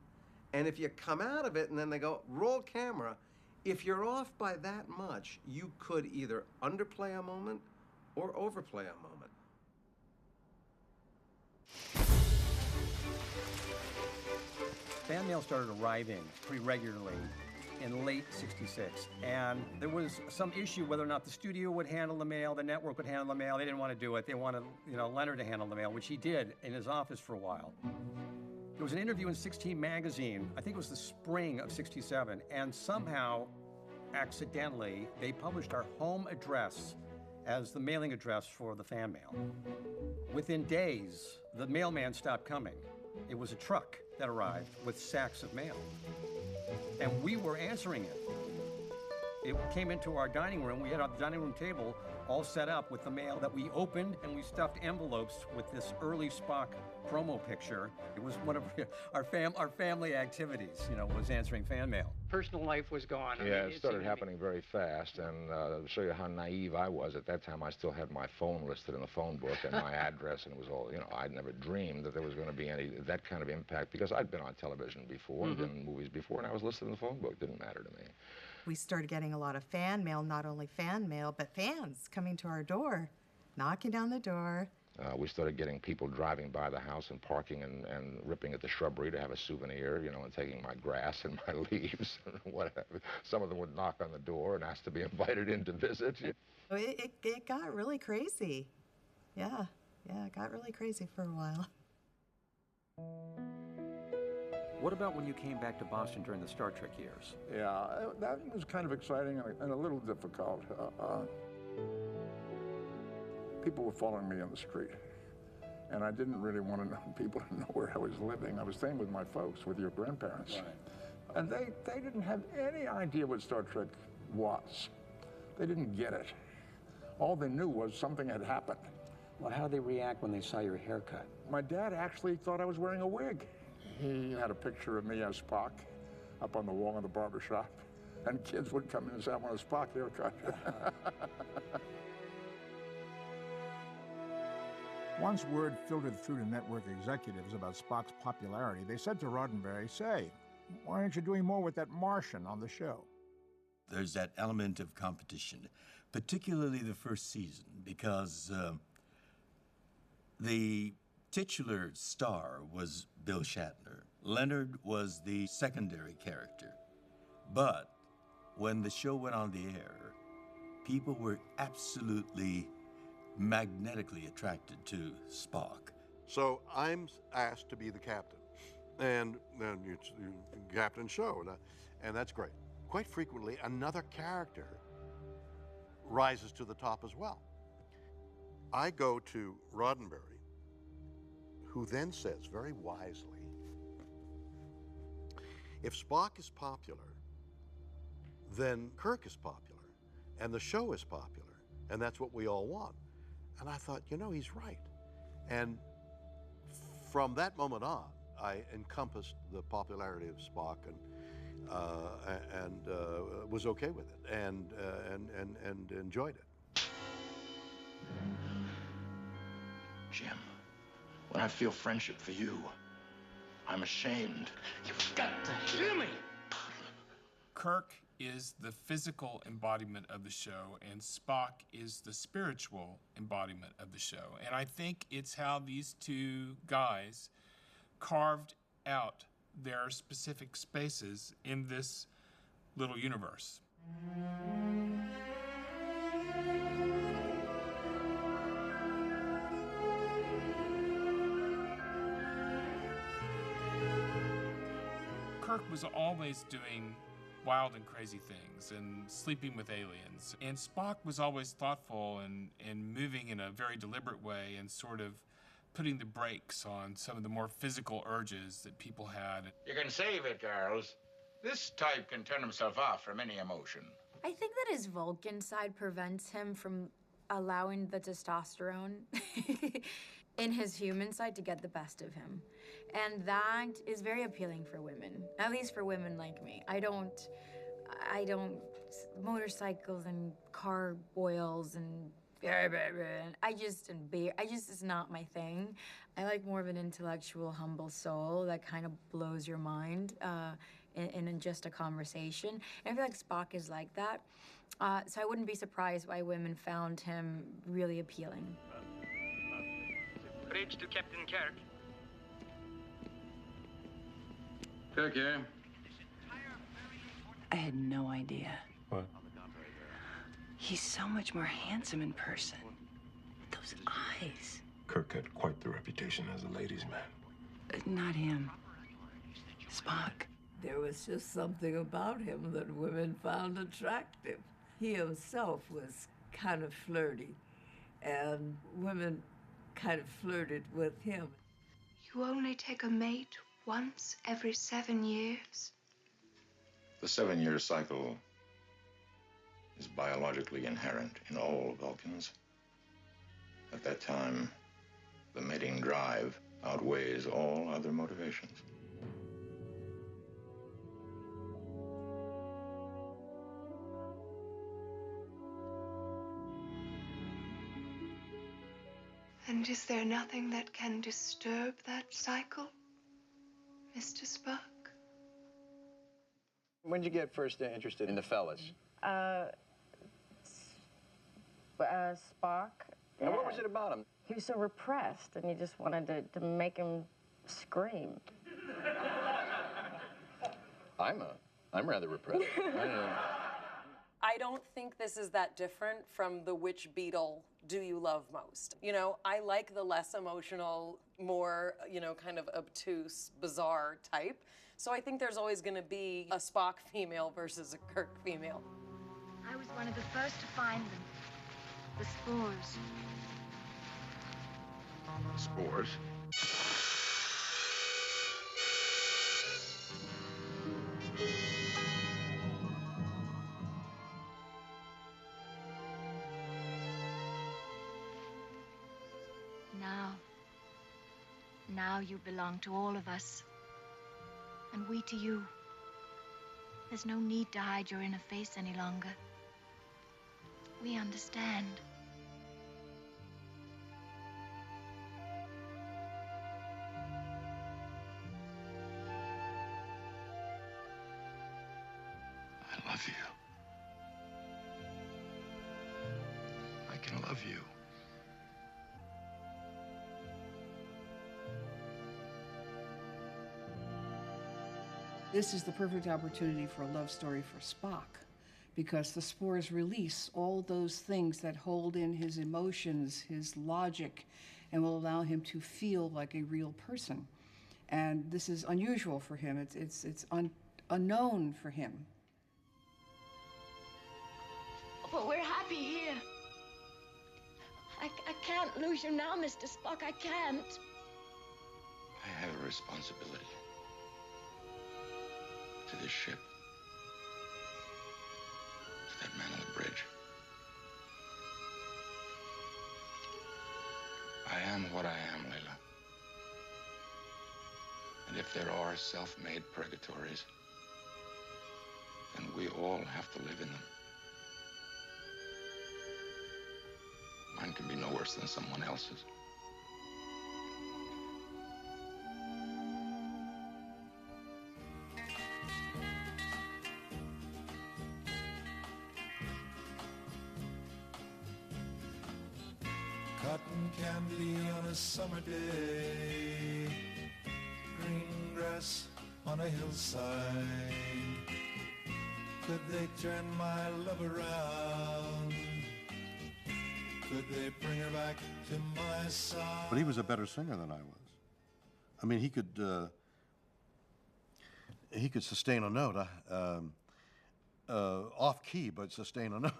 and if you come out of it and then they go, roll camera, if you're off by that much, you could either underplay a moment or overplay a moment. Fan mail started arriving pretty regularly in late '66, and there was some issue whether or not the studio would handle the mail, the network would handle the mail. They didn't want to do it. They wanted, Leonard to handle the mail, which he did in his office for a while. There was an interview in 16 magazine, I think it was the spring of '67, and somehow, accidentally, they published our home address as the mailing address for the fan mail. Within days, the mailman stopped coming. It was a truck that arrived with sacks of mail. And we were answering it. It came into our dining room. We had our dining room table all set up with the mail that we opened, and we stuffed envelopes with this early Spock promo picture. It was one of our family activities, was answering fan mail. Personal life was gone. Yeah, it started happening very fast, and to show you how naive I was, at that time I still had my phone listed in the phone book and my address, and it was all, I'd never dreamed that there was going to be that kind of impact, because I'd been on television before, and been in movies before, and I was listed in the phone book. It didn't matter to me. We started getting a lot of fan mail, not only fan mail, but fans coming to our door, knocking down the door. We started getting people driving by the house and parking and ripping at the shrubbery to have a souvenir, and taking my grass and my leaves and whatever. Some of them would knock on the door and ask to be invited in to visit. It got really crazy. Yeah, it got really crazy for a while. What about when you came back to Boston during the Star Trek years? Yeah, that was kind of exciting and a little difficult. People were following me on the street, and I didn't really want people to know where I was living. I was staying with my folks, with your grandparents. Right. And they didn't have any idea what Star Trek was. They didn't get it. All they knew was something had happened. Well, how did they react when they saw your haircut? My dad actually thought I was wearing a wig. He had a picture of me as Spock up on the wall in the barber shop, and kids would come in and say, I want a Spock haircut. Once word filtered through to network executives about Spock's popularity, they said to Roddenberry, say, why aren't you doing more with that Martian on the show? there's that element of competition, particularly the first season, because the titular star was Bill Shatner. Leonard was the secondary character. But when the show went on the air, people were absolutely magnetically attracted to Spock. So I'm asked to be the captain, and then it's the captain show, and that's great. Quite frequently, another character rises to the top as well. I go to Roddenberry, who then says very wisely, if Spock is popular, then Kirk is popular, and the show is popular, and that's what we all want. And I thought, you know, he's right. And from that moment on, I encompassed the popularity of Spock and was okay with it and enjoyed it. Jim, when I feel friendship for you, I'm ashamed. You've got to hear me. Kirk is the physical embodiment of the show, and Spock is the spiritual embodiment of the show. And I think it's how these two guys carved out their specific spaces in this little universe. Kirk was always doing wild and crazy things and sleeping with aliens. And Spock was always thoughtful and moving in a very deliberate way and sort of putting the brakes on some of the more physical urges that people had. You can save it, girls. This type can turn himself off from any emotion. I think that his Vulcan side prevents him from allowing the testosterone in his human side to get the best of him. And that is very appealing for women, at least for women like me. I don't, motorcycles and car oils and it's not my thing. I like more of an intellectual, humble soul that kind of blows your mind in just a conversation. And I feel like Spock is like that. So I wouldn't be surprised why women found him really appealing. Bridge to Captain Kirk. Kirk here. I had no idea. What? He's so much more handsome in person. Those eyes. Kirk had quite the reputation as a ladies' man. Not him. Spock. There was just something about him that women found attractive. He himself was kind of flirty, and women kind of flirted with him. You only take a mate once every 7 years. The 7-year cycle is biologically inherent in all Vulcans. At that time, the mating drive outweighs all other motivations. And is there nothing that can disturb that cycle, Mr. Spock? When did you get first interested in the fellas? Spock. And what was it about him? He was so repressed, and you just wanted to make him scream. I'm rather repressed. I don't think this is that different from the which Beatle do you love most. You know, I like the less emotional, more, kind of obtuse, bizarre type. So I think there's always going to be a Spock female versus a Kirk female. I was one of the first to find them. The spores. Spores? Now you belong to all of us. And we to you. There's no need to hide your inner face any longer. We understand. I love you. can love you. This is the perfect opportunity for a love story for Spock, because the spores release all those things that hold in his emotions, his logic, and will allow him to feel like a real person. And this is unusual for him. It's unknown for him. But we're happy here. I can't lose you now, Mr. Spock. I can't. I have a responsibility to this ship, to that man on the bridge. I am what I am, Layla. And if there are self-made purgatories, then we all have to live in them. Mine can be no worse than someone else's. Cotton candy on a summer day, green grass on a hillside. Could they turn my love around? Could they bring her back to my side? But he was a better singer than I was. I mean, he could sustain a note, off key, but sustain a note.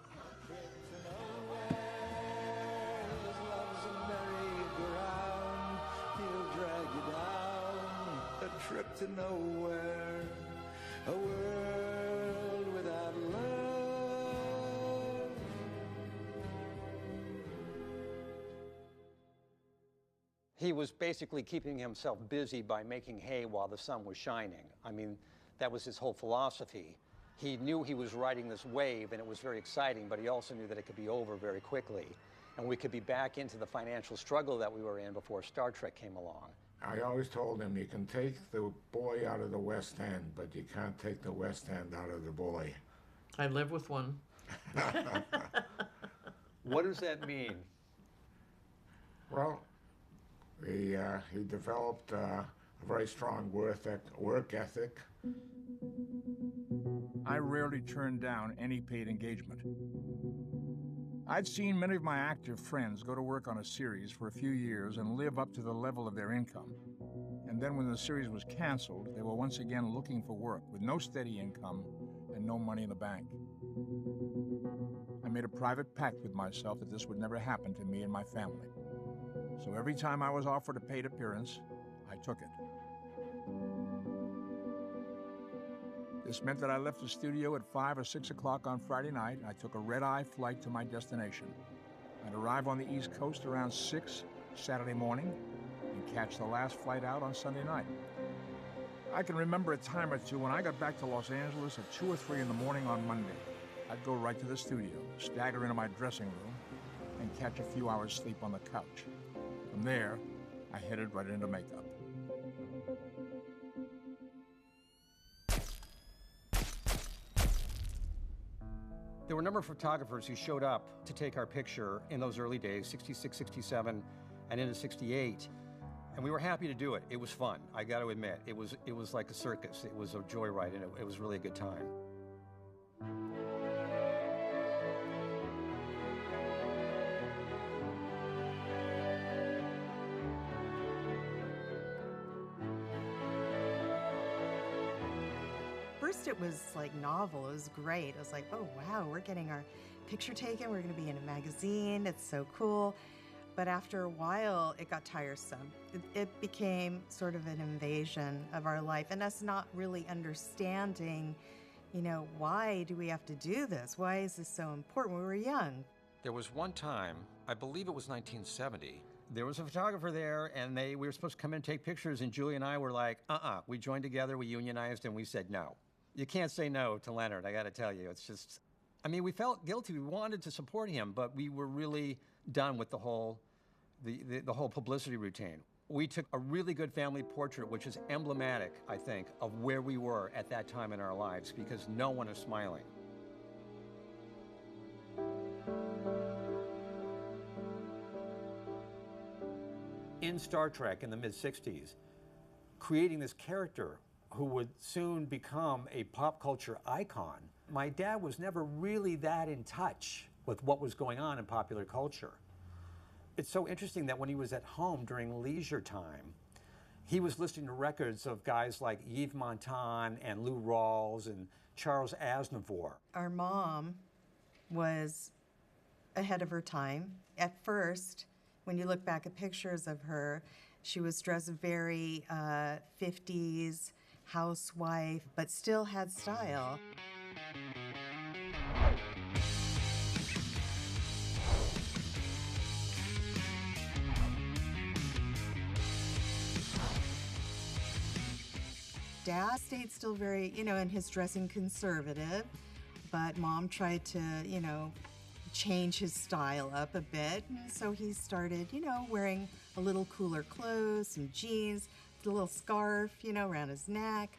Trip to nowhere, a world without love. He was basically keeping himself busy by making hay while the sun was shining. I mean, that was his whole philosophy. He knew he was riding this wave, and it was very exciting, but he also knew that it could be over very quickly, and we could be back into the financial struggle that we were in before Star Trek came along. I always told him, you can take the boy out of the West End, but you can't take the West End out of the boy. I live with one. What does that mean? Well, he developed a very strong work ethic. I rarely turned down any paid engagement. I'd seen many of my active friends go to work on a series for a few years and live up to the level of their income. And then when the series was canceled, they were once again looking for work with no steady income and no money in the bank. I made a private pact with myself that this would never happen to me and my family. So every time I was offered a paid appearance, I took it. This meant that I left the studio at 5 or 6 o'clock on Friday night, and I took a red-eye flight to my destination. I'd arrive on the East Coast around 6 Saturday morning and catch the last flight out on Sunday night. I can remember a time or two when I got back to Los Angeles at 2 or 3 in the morning on Monday. I'd go right to the studio, stagger into my dressing room, and catch a few hours sleep on the couch. From there, I headed right into makeup. There were a number of photographers who showed up to take our picture in those early days, 66, 67, and into 68. And we were happy to do it. It was fun, I got to admit. It was like a circus. It was a joyride, and it was really a good time. First it was like novel, it was great. It was like, oh wow, we're getting our picture taken, we're gonna be in a magazine, it's so cool. But after a while, it got tiresome. It became sort of an invasion of our life, and us not really understanding, why do we have to do this? Why is this so important? We were young. There was one time, I believe it was 1970, there was a photographer there, and we were supposed to come in and take pictures, and Julie and I were like, We joined together, we unionized, and we said no. You can't say no to Leonard, I gotta tell you. It's just, we felt guilty. We wanted to support him, but we were really done with the whole publicity routine. We took a really good family portrait, which is emblematic, I think, of where we were at that time in our lives, because no one is smiling. in Star Trek in the mid-60s, creating this character who would soon become a pop culture icon. My dad was never really that in touch with what was going on in popular culture. It's so interesting that when he was at home during leisure time, he was listening to records of guys like Yves Montand and Lou Rawls and Charles Aznavour. Our mom was ahead of her time. At first, when you look back at pictures of her, she was dressed very 50s housewife, but still had style. Dad stayed still very, in his dressing conservative, but Mom tried to, change his style up a bit. And so he started, wearing a little cooler clothes, some jeans, a little scarf, around his neck.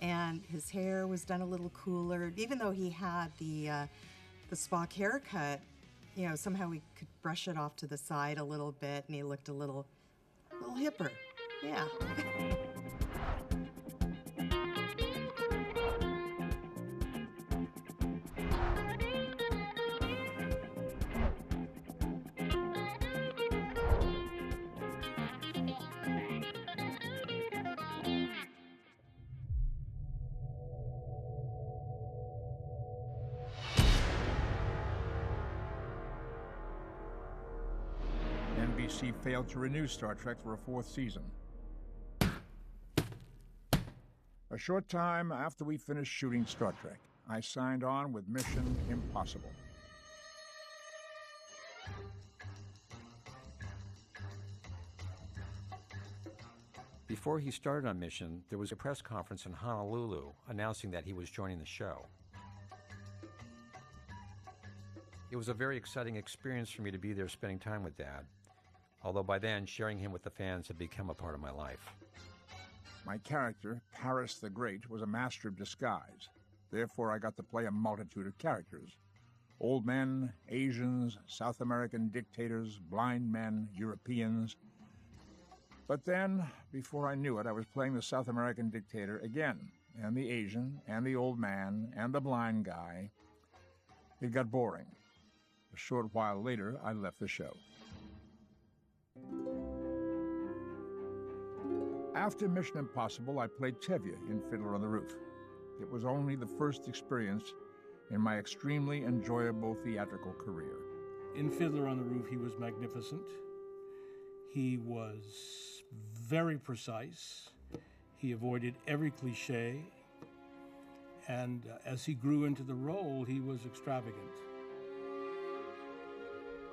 And his hair was done a little cooler. Even though he had the Spock haircut, somehow we could brush it off to the side a little bit, and he looked a little hipper. Yeah. NBC failed to renew Star Trek for a fourth season. A short time after we finished shooting Star Trek, I signed on with Mission Impossible. Before he started on Mission, there was a press conference in Honolulu announcing that he was joining the show. It was a very exciting experience for me to be there spending time with Dad, although by then sharing him with the fans had become a part of my life. My character, Paris the Great, was a master of disguise. Therefore, I got to play a multitude of characters. Old men, Asians, South American dictators, blind men, Europeans. But then, before I knew it, I was playing the South American dictator again, and the Asian, and the old man, and the blind guy. It got boring. A short while later, I left the show. After Mission Impossible, I played Tevye in Fiddler on the Roof. It was only the first experience in my extremely enjoyable theatrical career. In Fiddler on the Roof, he was magnificent. He was very precise. He avoided every cliche. And as he grew into the role, he was extravagant.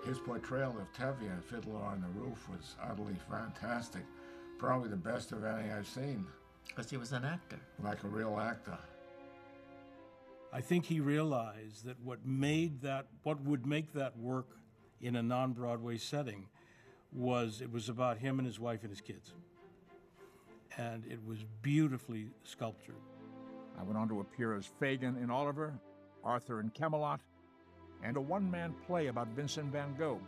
His portrayal of Tevye in Fiddler on the Roof was utterly fantastic. Probably the best of any I've seen. Because he was an actor. Like a real actor. I think he realized that what would make that work in a non-Broadway setting was it was about him and his wife and his kids. And it was beautifully sculptured. I went on to appear as Fagin in Oliver, Arthur in Camelot, and a one-man play about Vincent van Gogh.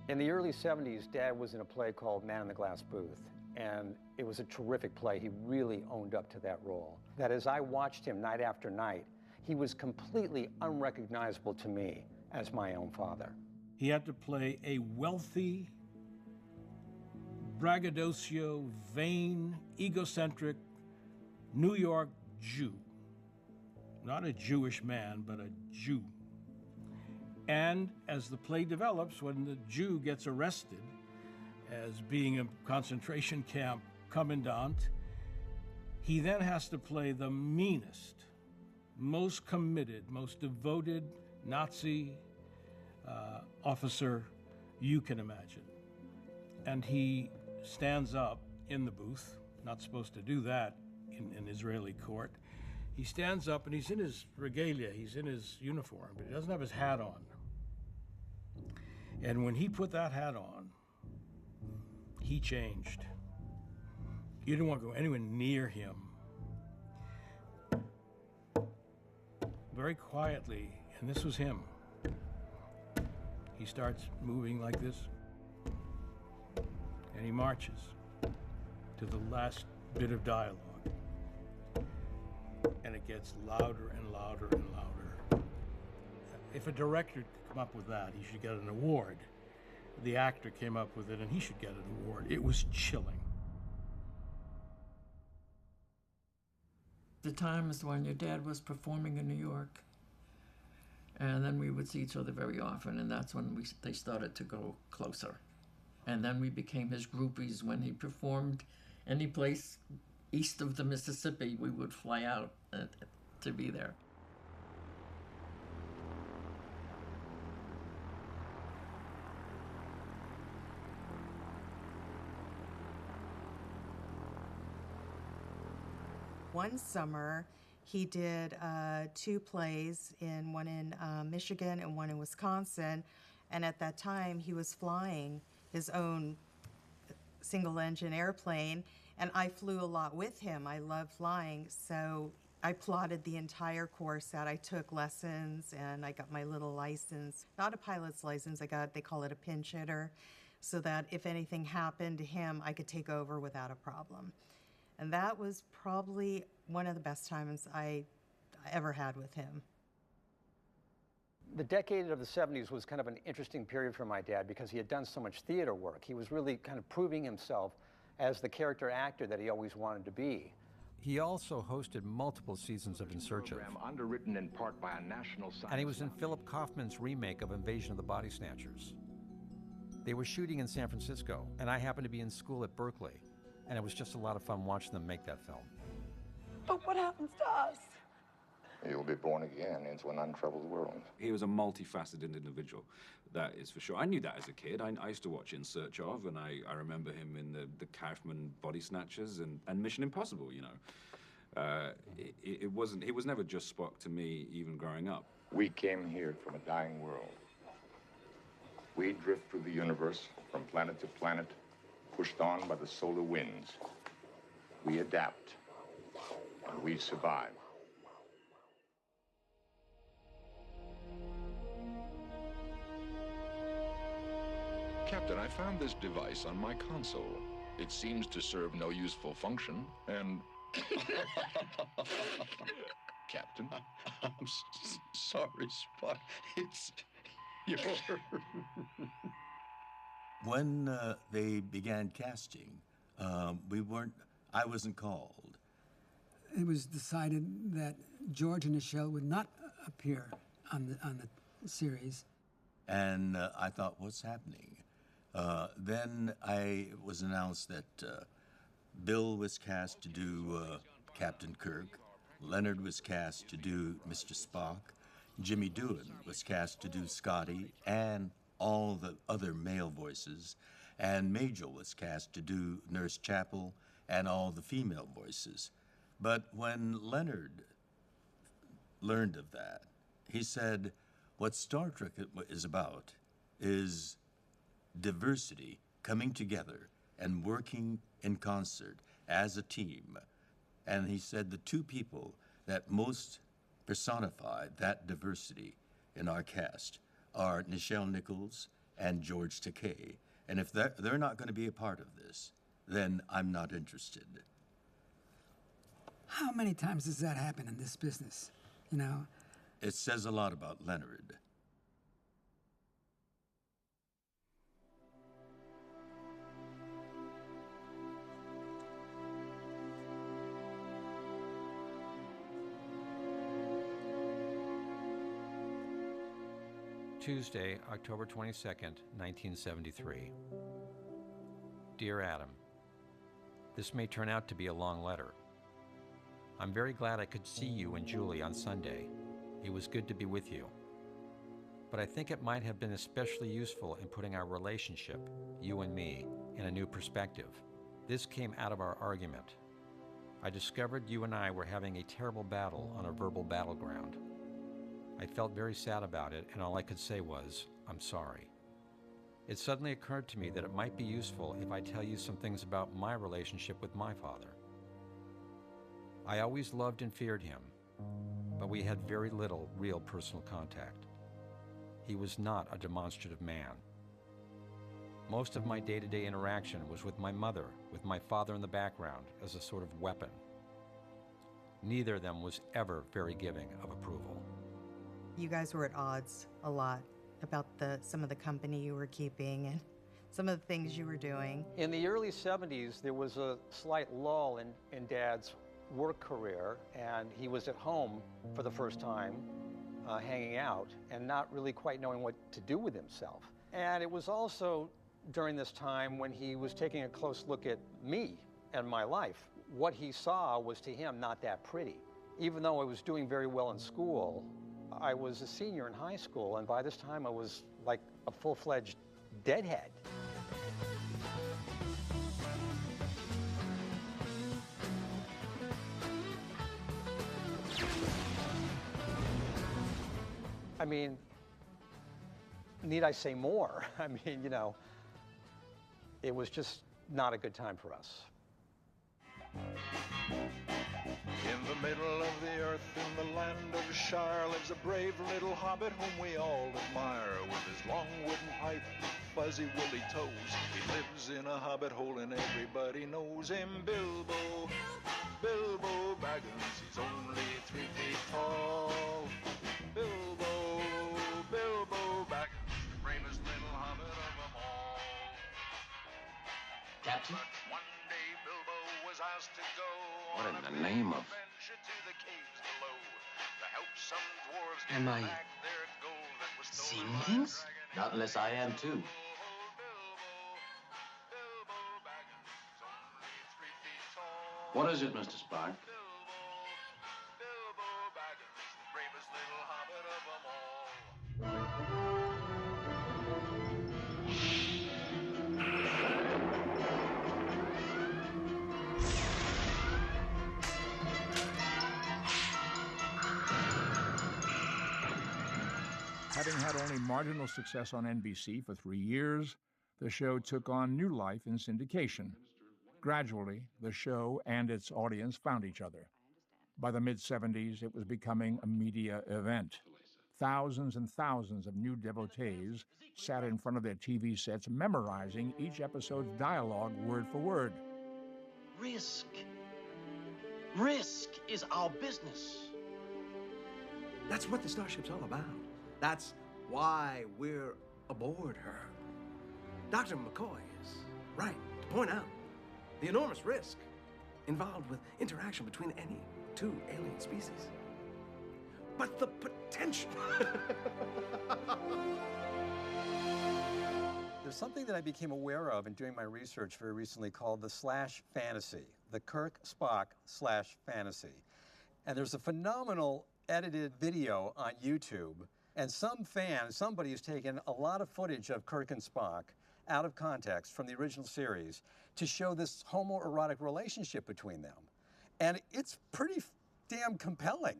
In the early 70s, Dad was in a play called Man in the Glass Booth, and it was a terrific play. He really owned up to that role. That as I watched him night after night, he was completely unrecognizable to me as my own father. He had to play a wealthy, braggadocio, vain, egocentric New York Jew. Not a Jewish man, but a Jew. And as the play develops, when the Jew gets arrested as being a concentration camp commandant, he then has to play the meanest, most committed, most devoted Nazi officer you can imagine. And he stands up in the booth, not supposed to do that in Israeli court. He stands up and he's in his regalia, he's in his uniform, but he doesn't have his hat on. And when he put that hat on, he changed. You didn't want to go anywhere near him. Very quietly, and this was him. He starts moving like this. and he marches to the last bit of dialogue. And it gets louder and louder and louder. If a director could come up with that, he should get an award. The actor came up with it, and he should get an award. It was chilling. The times when your dad was performing in New York, and then we would see each other very often, and that's when they started to go closer. And then we became his groupies. When he performed any place east of the Mississippi, we would fly out to be there. One summer, he did 2 plays, one in Michigan and one in Wisconsin. And at that time, he was flying his own single-engine airplane, and I flew a lot with him. I love flying, so I plotted the entire course out. I took lessons, and I got my little license. Not a pilot's license, they call it a pinch hitter, so that if anything happened to him, I could take over without a problem. And that was probably one of the best times I ever had with him. The decade of the 70s was kind of an interesting period for my dad because he had done so much theater work. He was really kind of proving himself as the character actor that he always wanted to be. He also hosted multiple seasons of In Search of. Underwritten in part by a national science. And he was in Philip Kaufman's remake of Invasion of the Body Snatchers. They were shooting in San Francisco, and I happened to be in school at Berkeley. And it was just a lot of fun watching them make that film. But what happens to us? You'll be born again into an untroubled world. He was a multifaceted individual, that is for sure. I knew that as a kid. I used to watch In Search Of, and I remember him in the Kaufman Body Snatchers and Mission Impossible, you know. He was never just Spock to me, even growing up. We came here from a dying world. We drift through the universe from planet to planet, pushed on by the solar winds. We adapt, and we survive. Captain, I found this device on my console. It seems to serve no useful function, and... Captain? I'm sorry, Spock. It's your... When they began casting, I wasn't called. It was decided that George and Nichelle would not appear on the series. And I thought, what's happening? Then I was announced that Bill was cast to do Captain Kirk, Leonard was cast to do Mr. Spock, Jimmy Doohan was cast to do Scotty and all the other male voices, and Majel was cast to do Nurse Chapel and all the female voices. But when Leonard learned of that, he said, what Star Trek is about is diversity coming together and working in concert as a team. And he said the 2 people that most personify that diversity in our cast are Nichelle Nichols and George Takei. And if they're not going to be a part of this, then I'm not interested. How many times does that happen in this business, you know? It says a lot about Leonard. Tuesday, October 22nd, 1973. Dear Adam, this may turn out to be a long letter. I'm very glad I could see you and Julie on Sunday. It was good to be with you. But I think it might have been especially useful in putting our relationship, you and me, in a new perspective. This came out of our argument. I discovered you and I were having a terrible battle on a verbal battleground. I felt very sad about it, and all I could say was, I'm sorry. It suddenly occurred to me that it might be useful if I tell you some things about my relationship with my father. I always loved and feared him, but we had very little real personal contact. He was not a demonstrative man. Most of my day-to-day interaction was with my mother, with my father in the background as a sort of weapon. Neither of them was ever very giving of approval. You guys were at odds a lot about some of the company you were keeping and some of the things you were doing. In the early 70s, there was a slight lull in Dad's work career, and he was at home for the first time, hanging out, and not really quite knowing what to do with himself. And it was also during this time when he was taking a close look at me and my life. What he saw was to him not that pretty. Even though I was doing very well in school, I was a senior in high school, and by this time I was like a full-fledged deadhead. I mean, need I say more? I mean, you know, it was just not a good time for us. In the middle of the earth, in the land of Shire, lives a brave little hobbit whom we all admire. With his long wooden pipe, fuzzy woolly toes, he lives in a hobbit hole and everybody knows him. Bilbo, Bilbo Baggins, he's only 3 feet tall. Bilbo, Bilbo Baggins, the bravest little hobbit of them all. Captain? But one day Bilbo was asked to go What on in a the big name of... adventure to the caves below to help some dwarves get Am I back their gold that was stolen seeing by a things? dragon. Not unless I am too. What is it, Mr. Spock? Bilbo Baggins, the bravest little hobbit of them all. Having had only marginal success on NBC for 3 years, the show took on new life in syndication. Gradually, the show and its audience found each other. By the mid-70s, it was becoming a media event. Thousands and thousands of new devotees sat in front of their TV sets memorizing each episode's dialogue word for word. Risk. Risk is our business. That's what the Starship's all about. That's why we're aboard her. Dr. McCoy is right to point out the enormous risk involved with interaction between any two alien species. But the potential. There's something that I became aware of in doing my research very recently called the slash fantasy, the Kirk-Spock slash fantasy. And there's a phenomenal edited video on YouTube, and somebody has taken a lot of footage of Kirk and Spock out of context from the original series to show this homoerotic relationship between them. And it's pretty damn compelling.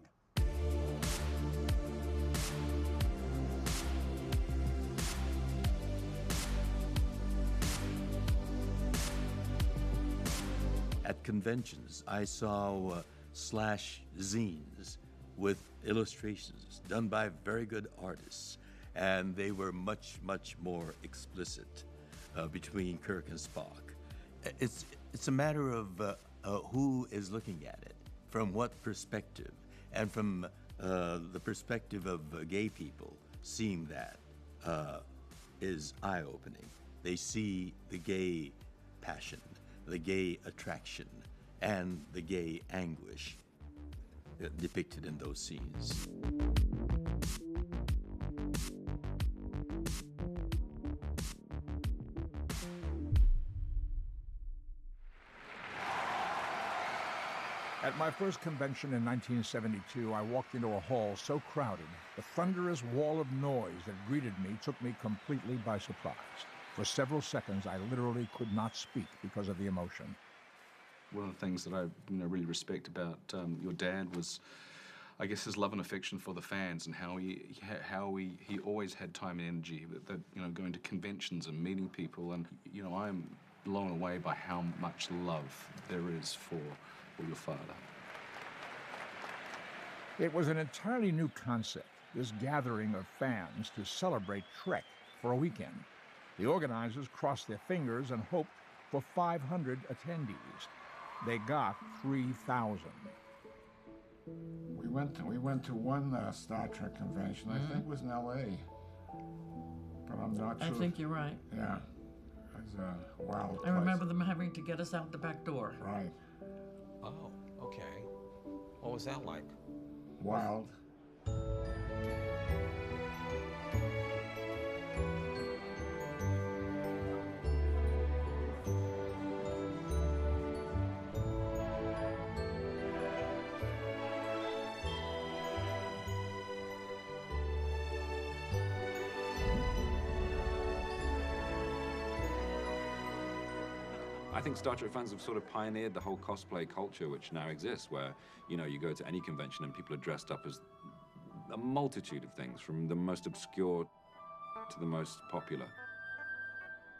At conventions, I saw slash zines with illustrations done by very good artists, and they were much, much more explicit between Kirk and Spock. It's a matter of who is looking at it, from what perspective, and from the perspective of gay people, seeing that is eye-opening. They see the gay passion, the gay attraction, and the gay anguish depicted in those scenes. At my first convention in 1972, I walked into a hall so crowded, the thunderous wall of noise that greeted me took me completely by surprise. For several seconds, I literally could not speak because of the emotion. One of the things that I really respect about your dad was, I guess, his love and affection for the fans, and how he always had time and energy that going to conventions and meeting people. And I'm blown away by how much love there is for your father. It was an entirely new concept, this gathering of fans to celebrate Trek for a weekend. The organizers crossed their fingers and hoped for 500 attendees. They got 3,000. We went to one Star Trek convention. I think it was in L.A. But I'm not sure. I think you're right. Yeah. It was a wild I place. remember them having to get us out the back door. Right. Oh, okay. What was that like? Wild. I think Star Trek fans have sort of pioneered the whole cosplay culture which now exists, where, you know, you go to any convention and people are dressed up as a multitude of things, from the most obscure to the most popular.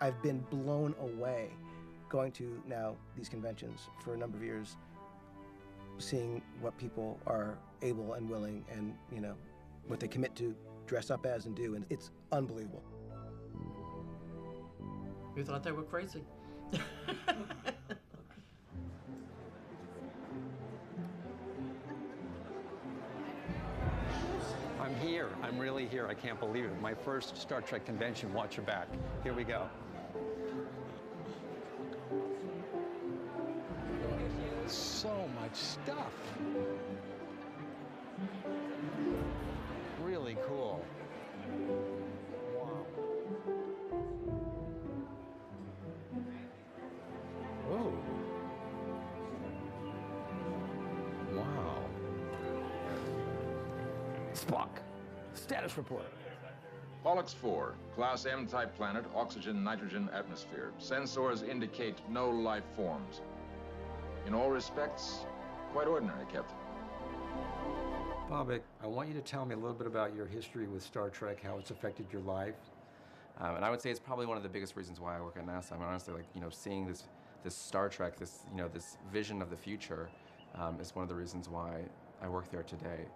I've been blown away going to now these conventions for a number of years, seeing what people are able and willing and, you know, what they commit to dress up as and do, and it's unbelievable. You thought they were crazy. I'm here. I'm really here. I can't believe it. My first Star Trek convention. Watch your back. Here we go. So much stuff. Really cool. Wow. Whoa. Wow. Spock, status report. Pollux 4, Class M-type planet, oxygen-nitrogen atmosphere. Sensors indicate no life forms. In all respects, quite ordinary, Captain. Bobbitt, I want you to tell me a little bit about your history with Star Trek, how it's affected your life. And I would say it's probably one of the biggest reasons why I work at NASA. I mean, honestly, like, you know, seeing this Star Trek, this vision of the future, is one of the reasons why I work there today.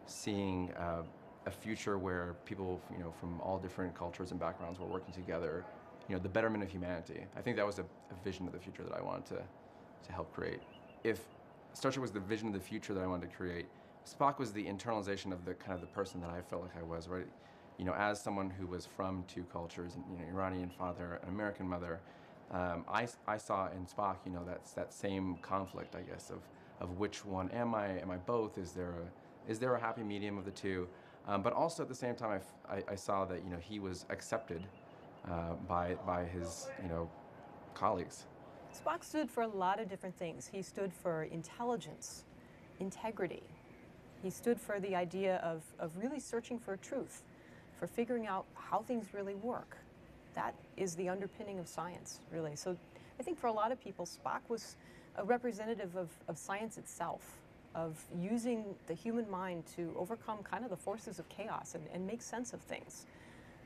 Seeing a future where people, you know, from all different cultures and backgrounds were working together, you know, the betterment of humanity. I think that was a vision of the future that I wanted to help create. If Star Trek was the vision of the future that I wanted to create, Spock was the internalization of the kind of the person that I felt like I was, right? You know, as someone who was from two cultures, you know, Iranian father, an American mother, I saw in Spock, you know, that same conflict, I guess, of which one am I? Am I both? Is there a happy medium of the two? But also at the same time, I saw that, you know, he was accepted by his, you know, colleagues. Spock stood for a lot of different things. He stood for intelligence, integrity. He stood for the idea of really searching for truth, for figuring out how things really work. That is the underpinning of science, really. So I think for a lot of people, Spock was a representative of science itself, of using the human mind to overcome kind of the forces of chaos and make sense of things.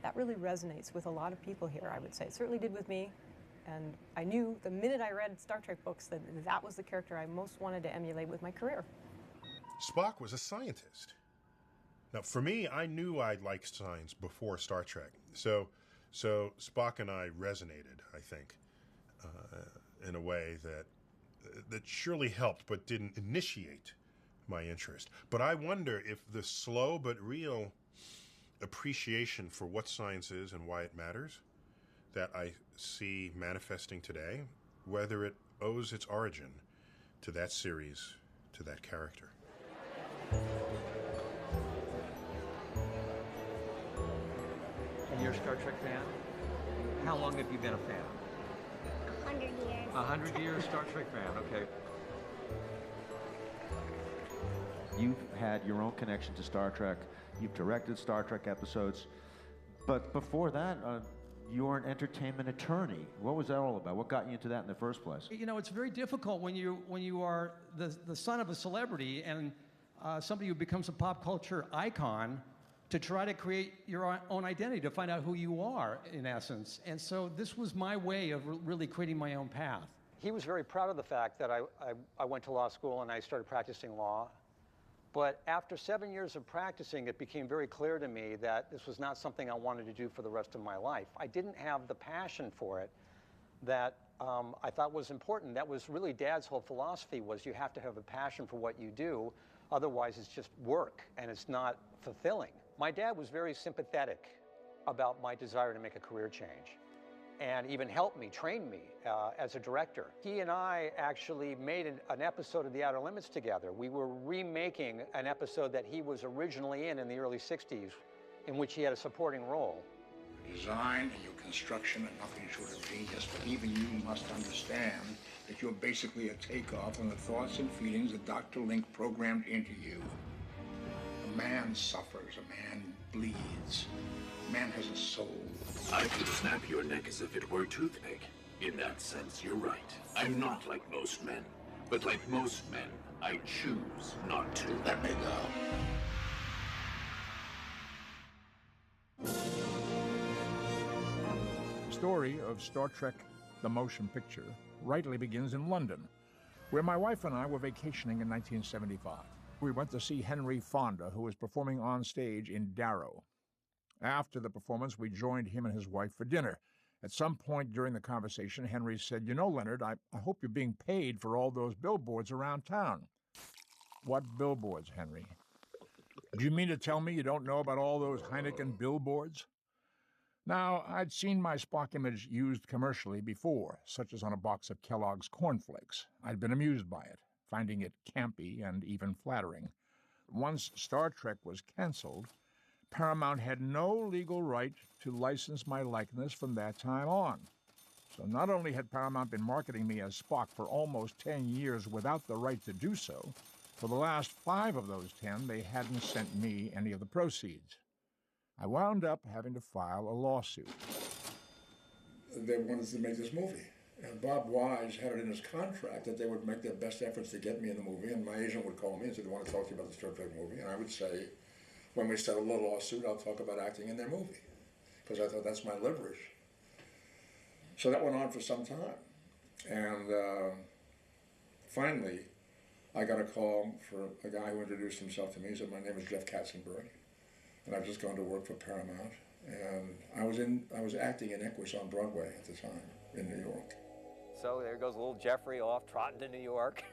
That really resonates with a lot of people here, I would say. It certainly did with me. And I knew the minute I read Star Trek books that that was the character I most wanted to emulate with my career. Spock was a scientist. Now, for me, I knew I liked science before Star Trek. So Spock and I resonated, I think, in a way that surely helped but didn't initiate my interest. But I wonder if the slow but real appreciation for what science is and why it matters that I see manifesting today, whether it owes its origin to that series, to that character. And you're a Star Trek fan? How long have you been a fan? 100 years. 100 years Star Trek fan, okay. You've had your own connection to Star Trek. You've directed Star Trek episodes. But before that, you're an entertainment attorney. What was that all about? What got you into that in the first place? You know, it's very difficult when you are the son of a celebrity and somebody who becomes a pop culture icon to try to create your own identity, to find out who you are, in essence. And so this was my way of really creating my own path. He was very proud of the fact that I went to law school and I started practicing law. But after 7 years of practicing, it became very clear to me that this was not something I wanted to do for the rest of my life. I didn't have the passion for it that I thought was important. That was really Dad's whole philosophy, was you have to have a passion for what you do, otherwise it's just work and it's not fulfilling. My dad was very sympathetic about my desire to make a career change, and even helped me, trained me as a director. He and I actually made an episode of The Outer Limits together. We were remaking an episode that he was originally in the early 60s, in which he had a supporting role. Your design and your construction are nothing short of genius, but even you must understand that you're basically a takeoff on the thoughts and feelings that Dr. Link programmed into you. A man suffers, a man bleeds, a man has a soul. I could snap your neck as if it were a toothpick. In that sense, you're right. I'm not like most men. But like most men, I choose not to. Let me go. The story of Star Trek, the motion picture, rightly begins in London, where my wife and I were vacationing in 1975. We went to see Henry Fonda, who was performing on stage in Darrow. After the performance, we joined him and his wife for dinner. At some point during the conversation, Henry said, "You know, Leonard, I hope you're being paid for all those billboards around town." "What billboards, Henry? Do you mean to tell me you don't know about all those Heineken billboards?" Now, I'd seen my Spock image used commercially before, such as on a box of Kellogg's cornflakes. I'd been amused by it, finding it campy and even flattering. Once Star Trek was canceled, Paramount had no legal right to license my likeness from that time on. So not only had Paramount been marketing me as Spock for almost 10 years without the right to do so, for the last 5 of those 10, they hadn't sent me any of the proceeds. I wound up having to file a lawsuit. They wanted to make this movie, and Bob Wise had it in his contract that they would make their best efforts to get me in the movie, and my agent would call me and say, "They want to talk to you about the Star Trek movie," and I would say, "When we settle the lawsuit, I'll talk about acting in their movie," because I thought that's my leverage. So that went on for some time, and finally, I got a call for a guy who introduced himself to me. He said, "My name is Jeff Katzenberg, and I've just gone to work for Paramount." And I was acting in Equus on Broadway at the time in New York. So there goes little Jeffrey off trotting to New York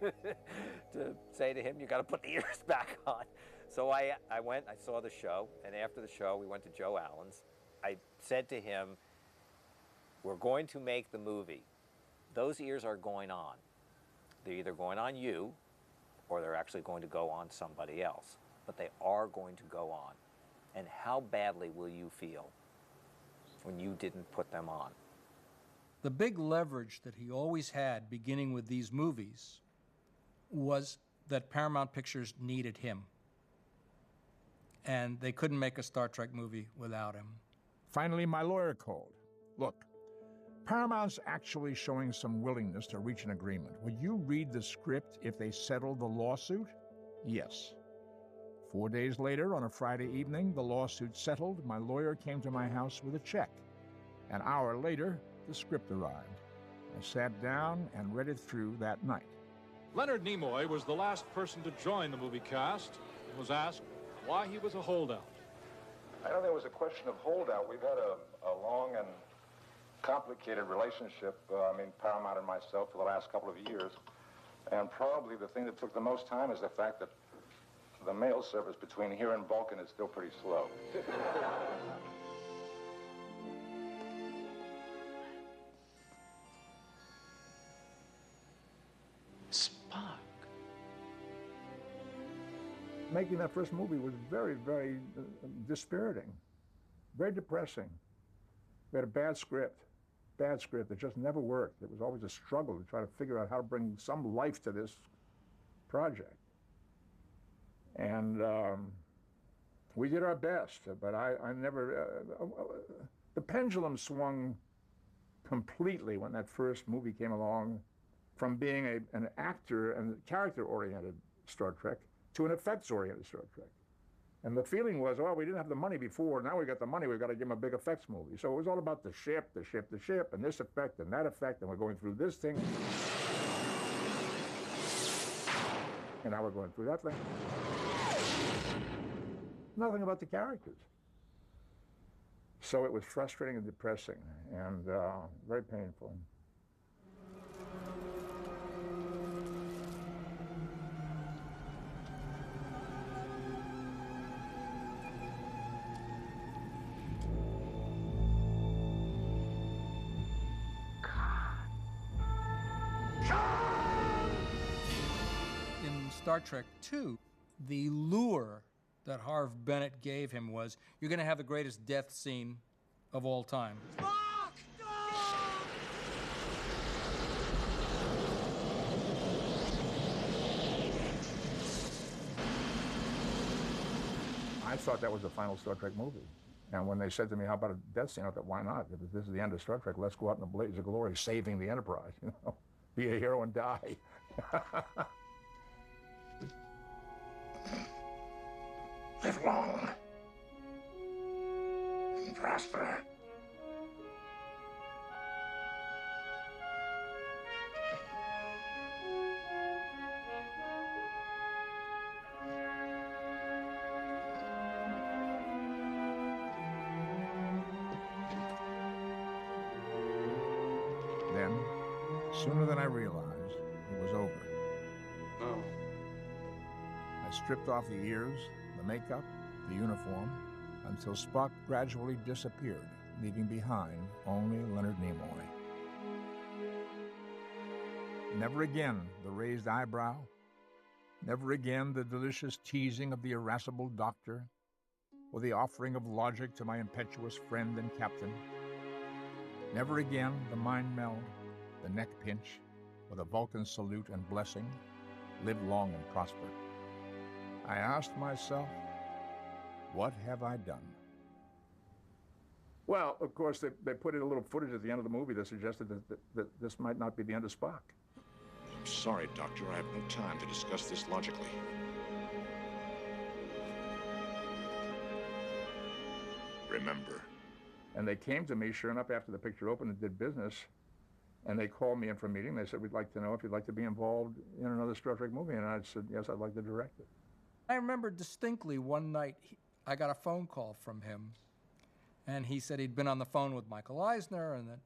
to say to him, "You got to put the ears back on." So I went, I saw the show, and after the show, we went to Joe Allen's. I said to him, "We're going to make the movie. Those ears are going on. They're either going on you, or they're actually going to go on somebody else. But they are going to go on. And how badly will you feel when you didn't put them on?" The big leverage that he always had beginning with these movies was that Paramount Pictures needed him. And they couldn't make a Star Trek movie without him. Finally, my lawyer called. "Look, Paramount's actually showing some willingness to reach an agreement. Would you read the script if they settle the lawsuit?" "Yes." 4 days later, on a Friday evening, the lawsuit settled. My lawyer came to my house with a check. An hour later, the script arrived. I sat down and read it through that night. Leonard Nimoy was the last person to join the movie cast and was asked why he was a holdout. I don't think it was a question of holdout. We've had a long and complicated relationship, Paramount and myself, for the last couple of years. And probably the thing that took the most time is the fact that the mail service between here and Vulcan is still pretty slow. Spock. Making that first movie was very, very dispiriting, very depressing. We had a bad script that just never worked. It was always a struggle to try to figure out how to bring some life to this project. And we did our best, but I never, the pendulum swung completely when that first movie came along, from being an actor and character-oriented Star Trek to an effects-oriented Star Trek. And the feeling was, well, we didn't have the money before, now we got the money, we've got to give them a big effects movie. So it was all about the ship, and this effect, and that effect, and we're going through this thing. And now we're going through that thing. Nothing about the characters. So it was frustrating and depressing and very painful. In Star Trek II, the lure that Harve Bennett gave him was, you're going to have the greatest death scene of all time. I thought that was the final Star Trek movie. And when they said to me, how about a death scene, I thought, why not? If this is the end of Star Trek, let's go out in a blaze of glory, saving the Enterprise, you know? Be a hero and die. Live long and prosper. Then, sooner than I realized, it was over. Oh. I stripped off the ears, the makeup, the uniform, until Spock gradually disappeared, leaving behind only Leonard Nimoy. Never again the raised eyebrow, never again the delicious teasing of the irascible doctor, or the offering of logic to my impetuous friend and captain. Never again the mind meld, the neck pinch, or the Vulcan salute and blessing, live long and prosper. I asked myself, what have I done? Well, of course, they put in a little footage at the end of the movie that suggested that this might not be the end of Spock. I'm sorry, Doctor. I have no time to discuss this logically. Remember. And they came to me, sure enough, after the picture opened and did business, and they called me in for a meeting. They said, we'd like to know if you'd like to be involved in another Star Trek movie. And I said, yes, I'd like to direct it. I remember distinctly one night, I got a phone call from him, and he said he'd been on the phone with Michael Eisner, and that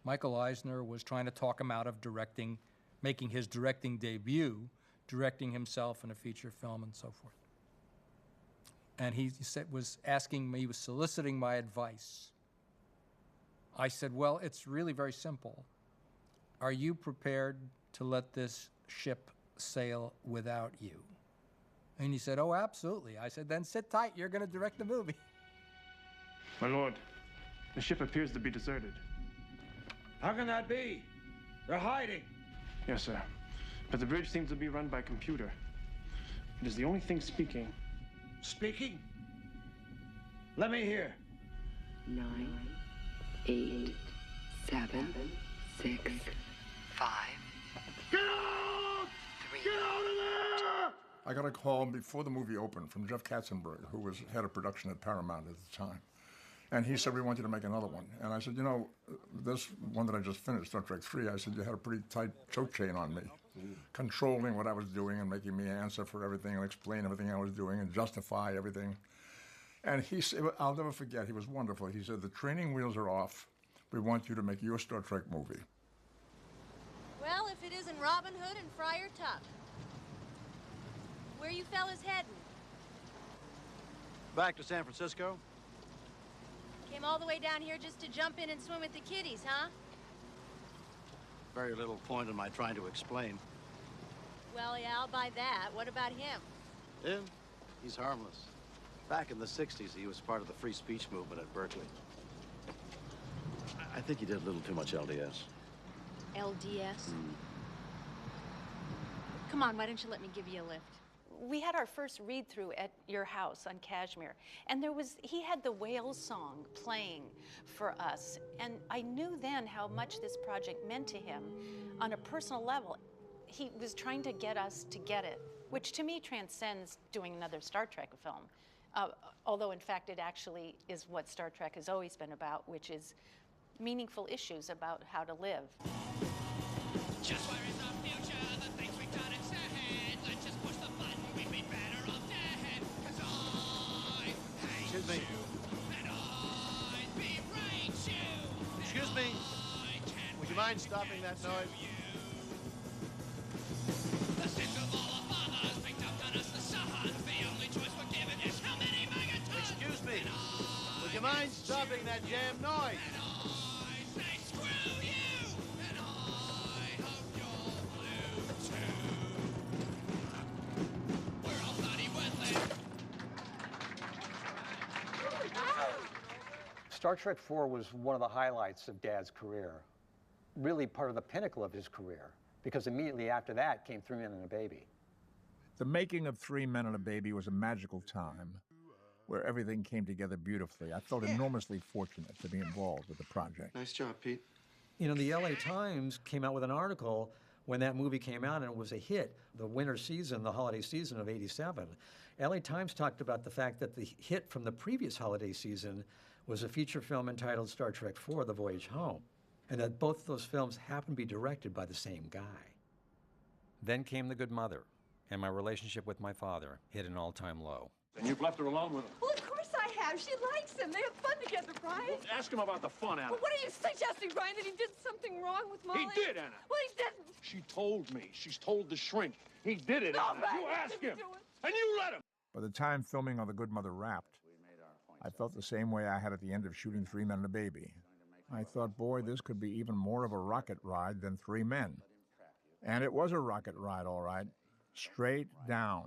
Michael Eisner was trying to talk him out of directing, making his directing debut, directing himself in a feature film and so forth. And he said, was asking me, was soliciting my advice. I said, well, it's really very simple. Are you prepared to let this ship sail without you? And he said, oh, absolutely. I said, then sit tight. You're going to direct the movie. My lord, the ship appears to be deserted. How can that be? They're hiding. Yes, sir. But the bridge seems to be run by computer. It is the only thing speaking. Speaking? Let me hear. 9, 8, 7, 6, 5. Get out! 3. Get out of there! I got a call before the movie opened from Jeff Katzenberg, who was head of production at Paramount at the time. And he said, we want you to make another one. And I said, you know, this one that I just finished, Star Trek 3, I said, you had a pretty tight choke chain on me, controlling what I was doing and making me answer for everything and explain everything I was doing and justify everything. And he said, I'll never forget, he was wonderful. He said, the training wheels are off. We want you to make your Star Trek movie. Well, if it isn't Robin Hood and Friar Tuck. Where you fellas heading? Back to San Francisco? Came all the way down here just to jump in and swim with the kiddies, huh? Very little point in my trying to explain. Well, yeah, I'll buy that. What about him? Him? He's harmless. Back in the 60s, he was part of the free speech movement at Berkeley. I think he did a little too much LDS. LDS? Come on, why don't you let me give you a lift? We had our first read-through at your house on Kashmir, and he had the Whales song playing for us, and I knew then how much this project meant to him on a personal level. He was trying to get us to get it, which to me transcends doing another Star Trek film, although in fact it actually is what Star Trek has always been about, which is meaningful issues about how to live. Just where is the future? The things we can't accept. Let's just push the mind stopping that noise? Excuse me. Would you mind stopping that damn noise? Star Trek IV was one of the highlights of Dad's career, really part of the pinnacle of his career, because immediately after that came 3 Men and a Baby. The making of 3 Men and a Baby was a magical time where everything came together beautifully. I felt enormously fortunate to be involved with the project. Nice job, Pete. You know, the LA Times came out with an article when that movie came out, and it was a hit, the winter season, the holiday season of '87. LA Times talked about the fact that the hit from the previous holiday season was a feature film entitled Star Trek IV, The Voyage Home, and that both of those films happened to be directed by the same guy. Then came The Good Mother, and my relationship with my father hit an all-time low. And you've left her alone with him. Well, of course I have. She likes him. They have fun together, Brian. Well, ask him about the fun, Anna. Well, what are you suggesting, Brian? That he did something wrong with Molly? He did, Anna. Well, he didn't. She told me. She's told the shrink. He did it, No, Anna. Brian, You he ask didn't him. do it. And you let him. By the time filming on The Good Mother wrapped, I felt the same way I had at the end of shooting 3 Men and a Baby. I thought, boy, this could be even more of a rocket ride than 3 Men. And it was a rocket ride, all right. Straight down.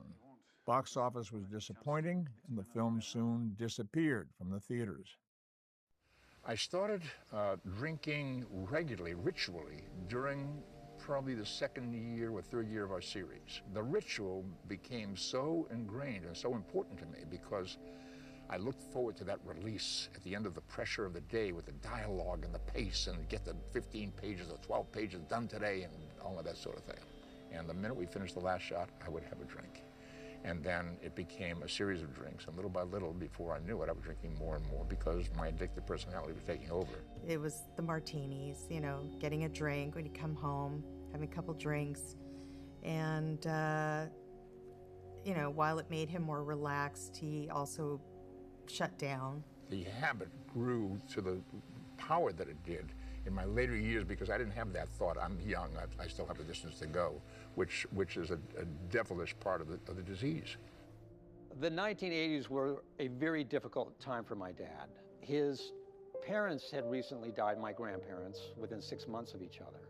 Box office was disappointing, and the film soon disappeared from the theaters. I started drinking regularly, ritually, during probably the second year or third year of our series. The ritual became so ingrained and so important to me because I looked forward to that release at the end of the pressure of the day with the dialogue and the pace and get the 15 pages or 12 pages done today and all of that sort of thing. And the minute we finished the last shot, I would have a drink. And then it became a series of drinks, and little by little, before I knew it, I was drinking more and more because my addictive personality was taking over. It was the martinis, you know, getting a drink when you come home, having a couple drinks. And, you know, while it made him more relaxed, he also shut down. The habit grew to the power that it did in my later years because I didn't have that thought. I'm young, I still have a distance to go, which is a devilish part of the disease. The 1980s were a very difficult time for my dad. His parents had recently died, my grandparents, within 6 months of each other.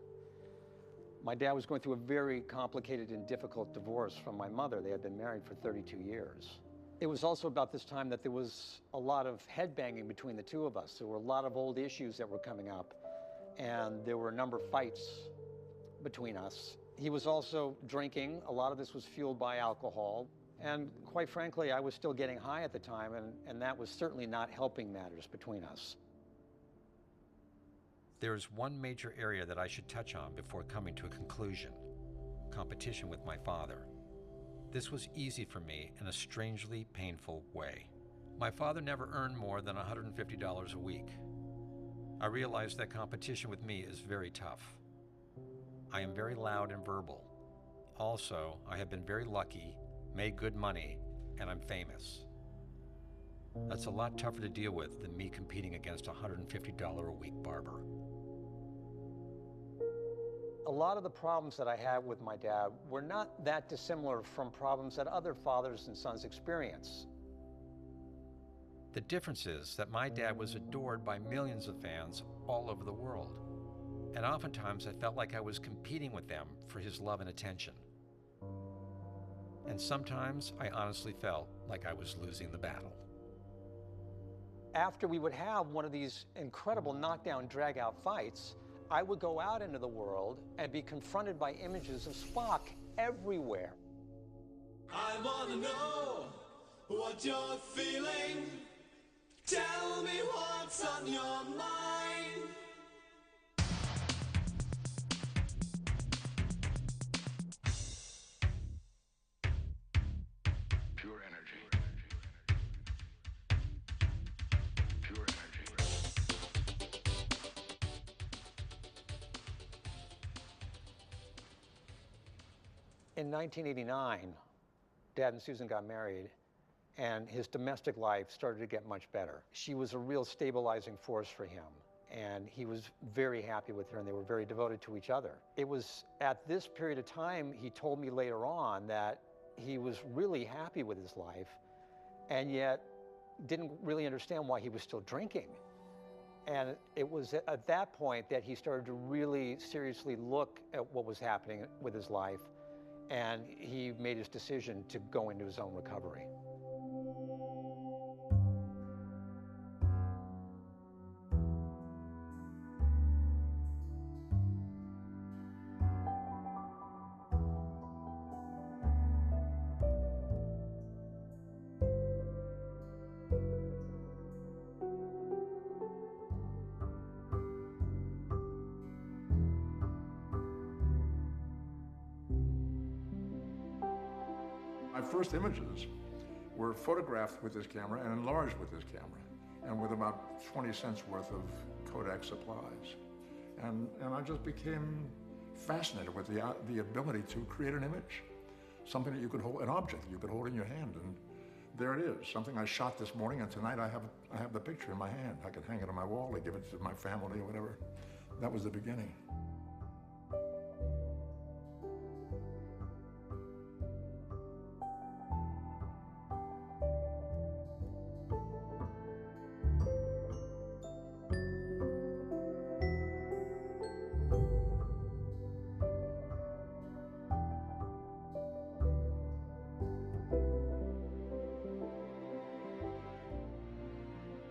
My dad was going through a very complicated and difficult divorce from my mother. They had been married for 32 years. It was also about this time that there was a lot of headbanging between the two of us. There were a lot of old issues that were coming up, and there were a number of fights between us. He was also drinking. A lot of this was fueled by alcohol. And quite frankly, I was still getting high at the time, and that was certainly not helping matters between us. There is one major area that I should touch on before coming to a conclusion: competition with my father. This was easy for me in a strangely painful way. My father never earned more than $150 a week. I realized that competition with me is very tough. I am very loud and verbal. Also, I have been very lucky, made good money, and I'm famous. That's a lot tougher to deal with than me competing against a $150 a week barber. A lot of the problems that I had with my dad were not that dissimilar from problems that other fathers and sons experience. The difference is that my dad was adored by millions of fans all over the world. And oftentimes I felt like I was competing with them for his love and attention. And sometimes I honestly felt like I was losing the battle. After we would have one of these incredible knockdown, drag-out fights, I would go out into the world and be confronted by images of Spock everywhere. I wanna know what you're feeling. Tell me what's on your mind. Pure energy. Pure energy. In 1989, Dad and Susan got married, and his domestic life started to get much better. She was a real stabilizing force for him. and he was very happy with her, and they were very devoted to each other. It was at this period of time, he told me later on, that he was really happy with his life, and yet didn't really understand why he was still drinking. And it was at that point that he started to really seriously look at what was happening with his life, and he made his decision to go into his own recovery. My first images were photographed with this camera and enlarged with this camera, and with about 20 cents worth of Kodak supplies. And I just became fascinated with the ability to create an image, something that you could hold, an object you could hold in your hand, and there it is, something I shot this morning, and tonight I have the picture in my hand. I can hang it on my wall, I give it to my family or whatever. That was the beginning.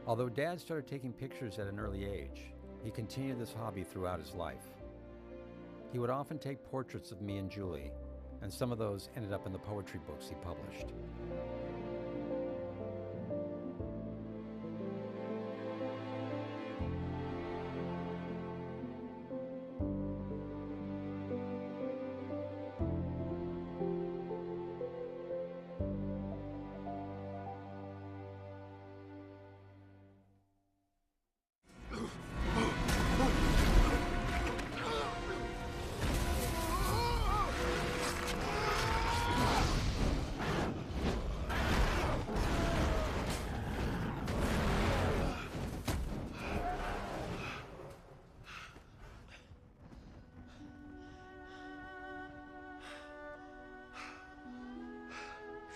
Although Dad started taking pictures at an early age, he continued this hobby throughout his life. He would often take portraits of me and Julie, and some of those ended up in the poetry books he published.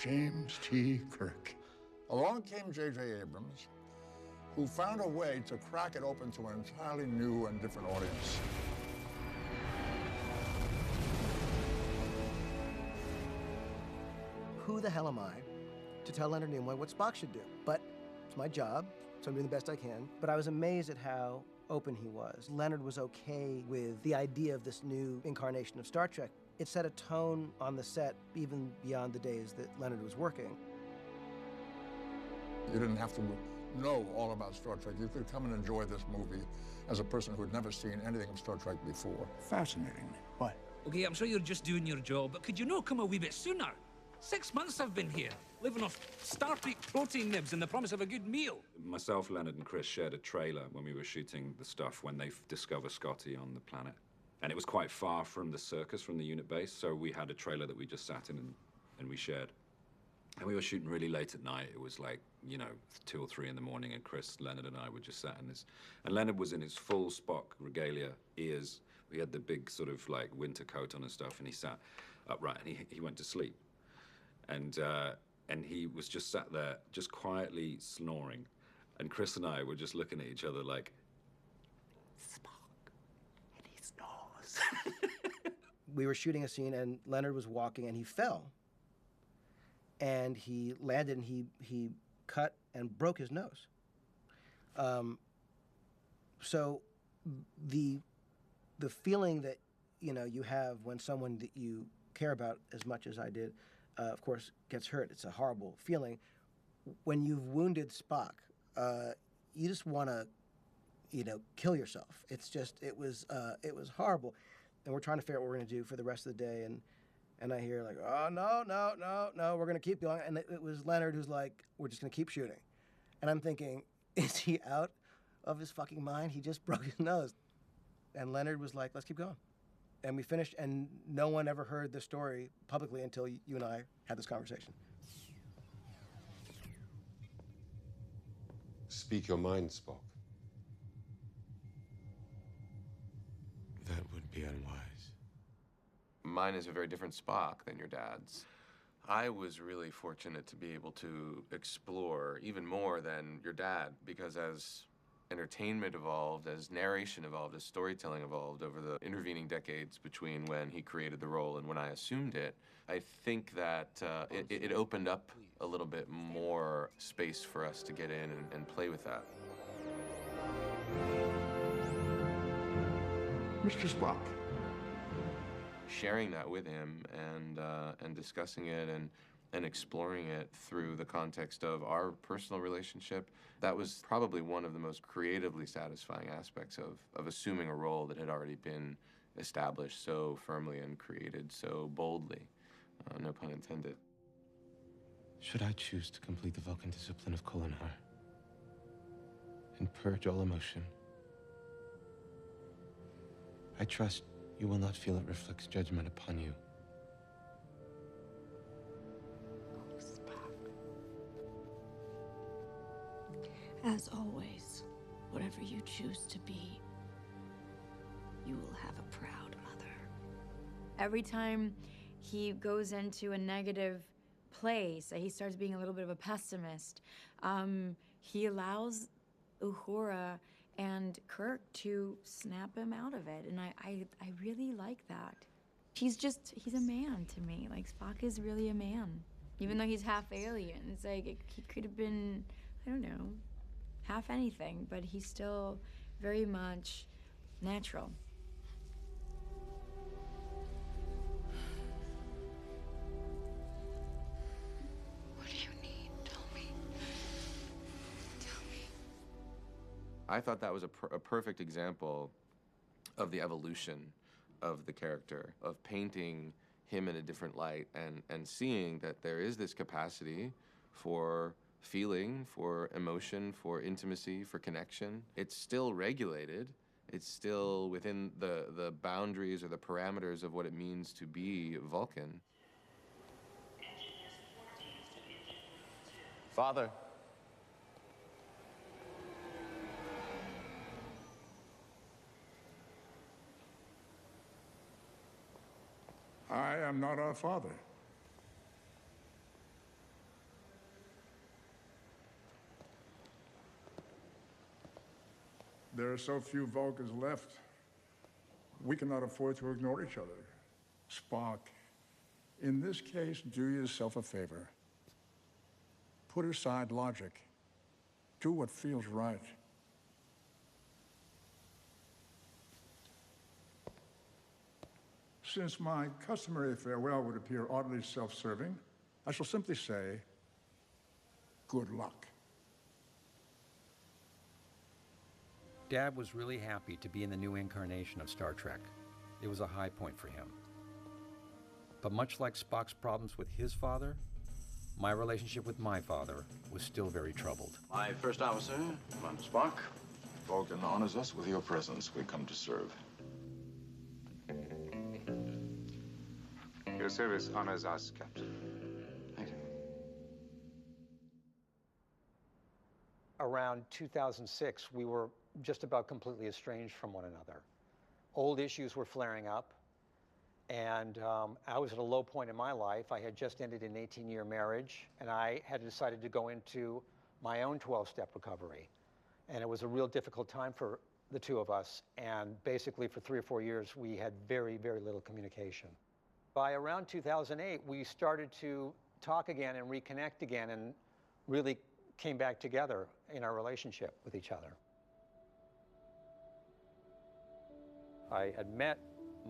James T. Kirk. Along came J.J. Abrams, who found a way to crack it open to an entirely new and different audience. Who the hell am I to tell Leonard Nimoy what Spock should do? But it's my job, so I'm doing the best I can. But I was amazed at how open he was. Leonard was okay with the idea of this new incarnation of Star Trek. It set a tone on the set even beyond the days that Leonard was working. You didn't have to know all about Star Trek. You could come and enjoy this movie as a person who had never seen anything of Star Trek before. Fascinating. What? Okay, I'm sure you're just doing your job, but could you not come a wee bit sooner? 6 months I've been here, living off Star Trek protein nibs and the promise of a good meal. Myself, Leonard, and Chris shared a trailer when we were shooting the stuff when they discover Scotty on the planet. And it was quite far from the circus, from the unit base, so we had a trailer that we just sat in and we shared. And we were shooting really late at night. It was like, 2 or 3 in the morning, and Chris, Leonard, and I were just sat in this. And Leonard was in his full Spock regalia, ears. We had the big sort of like winter coat on and stuff, and he sat upright, and he went to sleep. And he was just sat there, just quietly snoring. And Chris and I were just looking at each other like, We were shooting a scene, and Leonard was walking, and he fell. And he landed, and he cut and broke his nose. So the feeling that you have when someone that you care about as much as I did, of course, gets hurt. It's a horrible feeling. When you've wounded Spock, you just want to, kill yourself. It's just it was horrible. And we're trying to figure out what we're going to do for the rest of the day, and I hear like, oh, no, we're going to keep going. And it was Leonard who's like, we're just going to keep shooting. And I'm thinking, is he out of his fucking mind? He just broke his nose. And Leonard was like, let's keep going. And we finished, and no one ever heard the story publicly until you and I had this conversation. Speak your mind, Spock. That would be unwise. Mine is a very different Spock than your dad's. I was really fortunate to be able to explore even more than your dad, because as entertainment evolved, as narration evolved, as storytelling evolved over the intervening decades between when he created the role and when I assumed it, I think that it opened up a little bit more space for us to get in and play with that. Mr. Spock. Sharing that with him and discussing it and exploring it through the context of our personal relationship, that was probably one of the most creatively satisfying aspects of assuming a role that had already been established so firmly and created so boldly. No pun intended. Should I choose to complete the Vulcan discipline of Kolinar and purge all emotion, I trust you will not feel it reflects judgment upon you. Oh, Spock. As always, whatever you choose to be, you will have a proud mother. Every time he goes into a negative place, he starts being a little bit of a pessimist, he allows Uhura and Kirk to snap him out of it, and I really like that. He's a man to me. Like, Spock is really a man. Even though he's half alien, it's like, he could have been, I don't know, half anything, but he's still very much natural. What do you need? Tell me. Tell me. I thought that was a perfect example of the evolution of the character, of painting him in a different light and seeing that there is this capacity for feeling, for emotion, for intimacy, for connection. It's still regulated. It's still within the boundaries or the parameters of what it means to be Vulcan. Father. I am not our father. There are so few Vulcans left. We cannot afford to ignore each other. Spock, in this case, do yourself a favor. Put aside logic. Do what feels right. Since my customary farewell would appear oddly self-serving, I shall simply say, good luck. Dad was really happy to be in the new incarnation of Star Trek. It was a high point for him. But much like Spock's problems with his father, my relationship with my father was still very troubled. My first officer, Commander Spock. Vulcan honors us with your presence. We come to serve. Your service honors us, Captain. Thank you. Around 2006, we were just about completely estranged from one another. Old issues were flaring up, and I was at a low point in my life. I had just ended an 18-year marriage, and I had decided to go into my own 12-step recovery. And it was a real difficult time for the two of us, and basically for 3 or 4 years, we had very, very little communication. By around 2008, we started to talk again and reconnect again and really came back together in our relationship with each other. I had met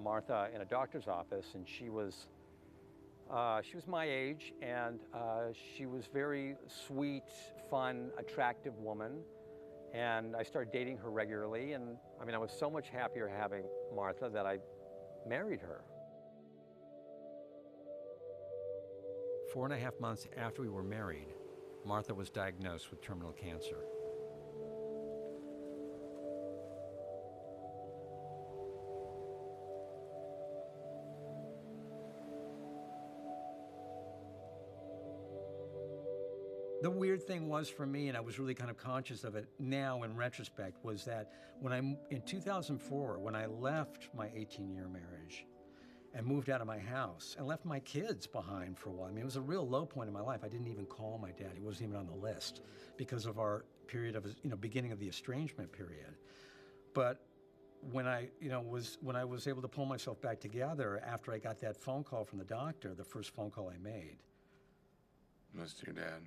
Martha in a doctor's office, and she was my age, and she was very sweet, fun, attractive woman. And I started dating her regularly, and I mean, I was so much happier having Martha that I married her. 4.5 months after we were married, Martha was diagnosed with terminal cancer. The weird thing was for me, and I was really kind of conscious of it now in retrospect, was that in 2004, when I left my 18-year marriage and moved out of my house and left my kids behind for a while. I mean, it was a real low point in my life. I didn't even call my dad. He wasn't even on the list because of our period of, beginning of the estrangement period. But when I was able to pull myself back together after I got that phone call from the doctor, the first phone call I made was to your dad.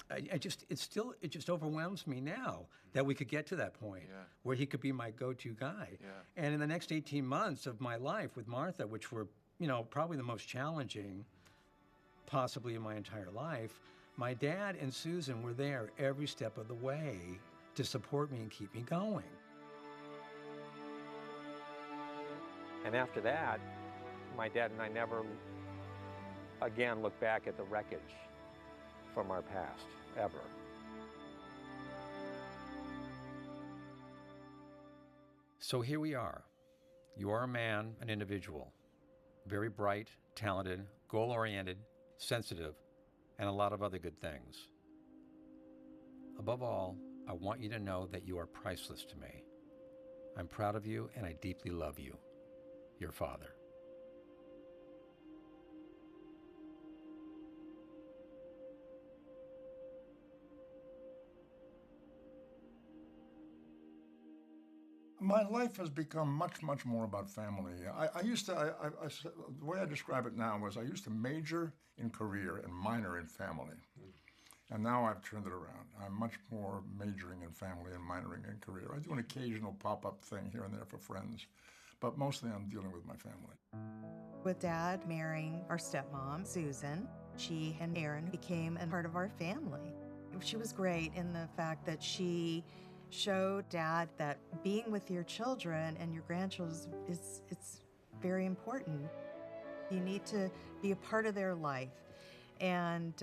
it just overwhelms me now that we could get to that point where he could be my go-to guy. And in the next 18 months of my life with Martha, which were, probably the most challenging possibly in my entire life, my dad and Susan were there every step of the way to support me and keep me going. And after that, my dad and I never again looked back at the wreckage from our past, ever. So here we are. You are a man, an individual, very bright, talented, goal-oriented, sensitive, and a lot of other good things. Above all, I want you to know that you are priceless to me. I'm proud of you, and I deeply love you, your father. My life has become much, much more about family. The way I describe it now was I used to major in career and minor in family. And now I've turned it around. I'm much more majoring in family and minoring in career. I do an occasional pop-up thing here and there for friends, but mostly I'm dealing with my family. With Dad marrying our stepmom, Susan, she and Aaron became a part of our family. She was great in the fact that she showed Dad that being with your children and your grandchildren it's very important. You need to be a part of their life, and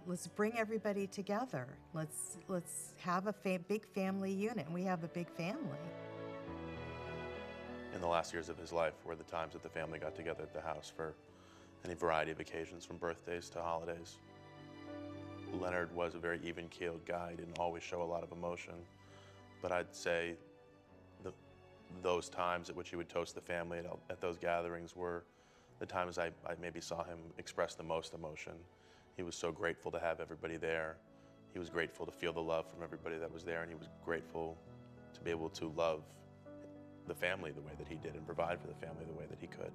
let's bring everybody together. Let's have a big family unit, and we have a big family. In the last years of his life were the times that the family got together at the house for any variety of occasions, from birthdays to holidays. Leonard was a very even-keeled guy. He didn't always show a lot of emotion. But I'd say those times at which he would toast the family at those gatherings were the times I maybe saw him express the most emotion. He was so grateful to have everybody there. He was grateful to feel the love from everybody that was there, and he was grateful to be able to love the family the way that he did and provide for the family the way that he could.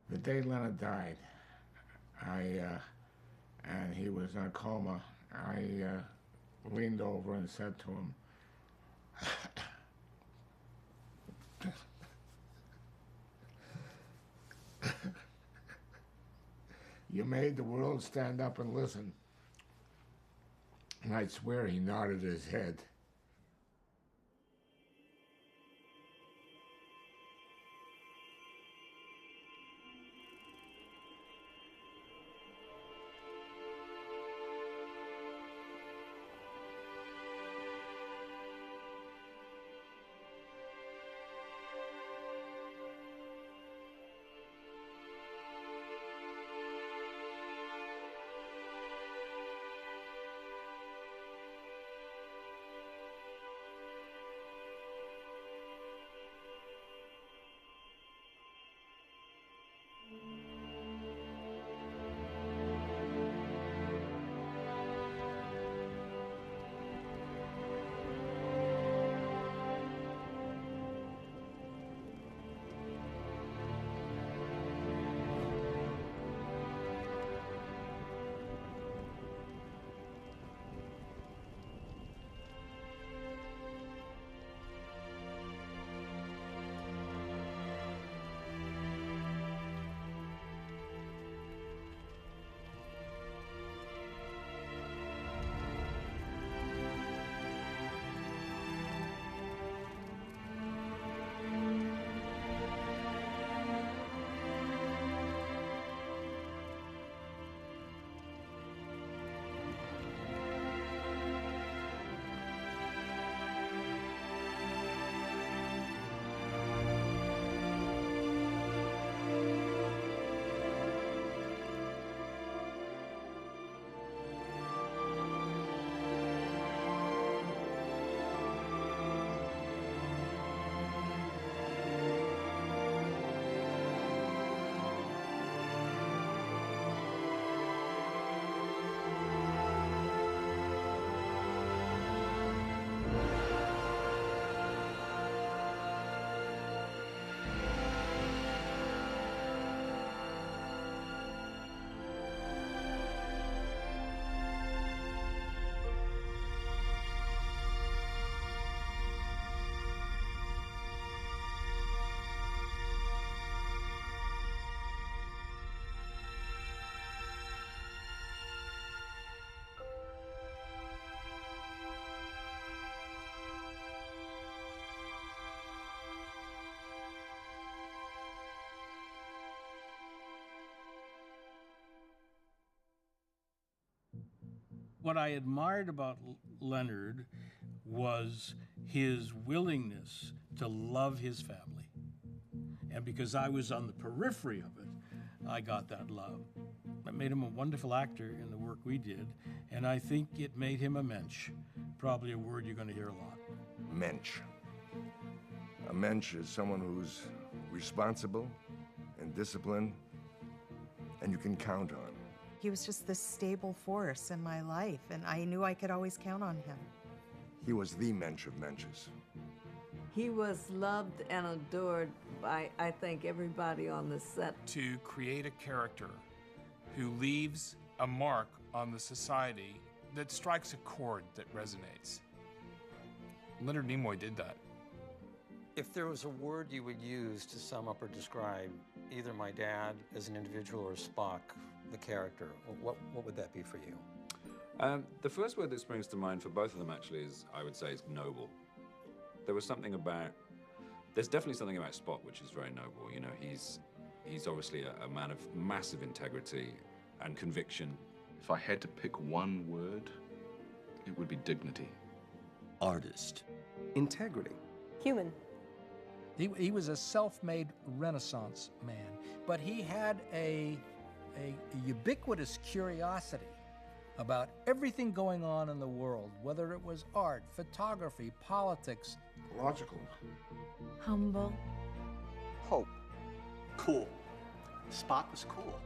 The day Leonard died, and he was in a coma, I leaned over and said to him, "You made the world stand up and listen." And I swear he nodded his head. What I admired about Leonard was his willingness to love his family. And because I was on the periphery of it, I got that love. It made him a wonderful actor in the work we did, and I think it made him a mensch. Probably a word you're going to hear a lot. Mensch. A mensch is someone who's responsible and disciplined, and you can count on. He was just this stable force in my life, and I knew I could always count on him. He was the mensch of mensches. He was loved and adored by, I think, everybody on the set. To create a character who leaves a mark on the society that strikes a chord that resonates. Leonard Nimoy did that. If there was a word you would use to sum up or describe either my dad as an individual or Spock, the character, what would that be for you? The first word that springs to mind for both of them actually is, I would say, is noble. There was something about, there's definitely something about Spock which is very noble. You know, he's obviously a man of massive integrity and conviction. If I had to pick one word, it would be dignity. Artist. Integrity. Human. He was a self-made Renaissance man, but he had a ubiquitous curiosity about everything going on in the world, whether it was art, photography, politics. Logical. Humble. Hope. Cool. Spock was cool.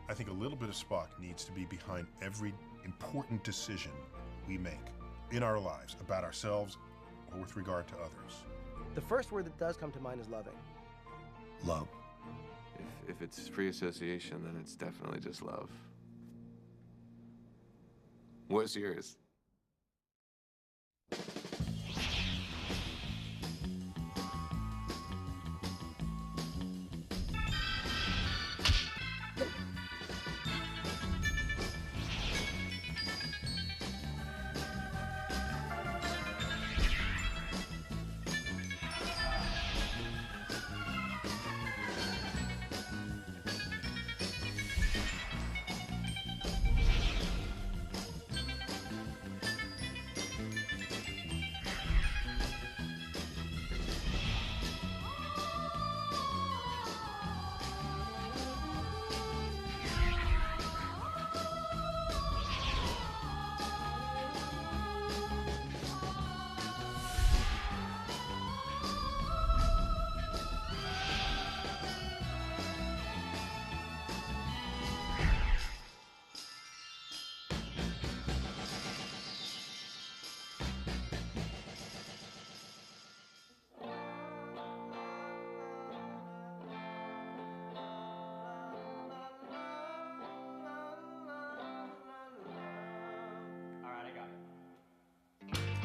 I think a little bit of Spock needs to be behind every important decision we make in our lives, about ourselves or with regard to others. The first word that does come to mind is loving. Love. If it's free association, then it's definitely just love. What's yours?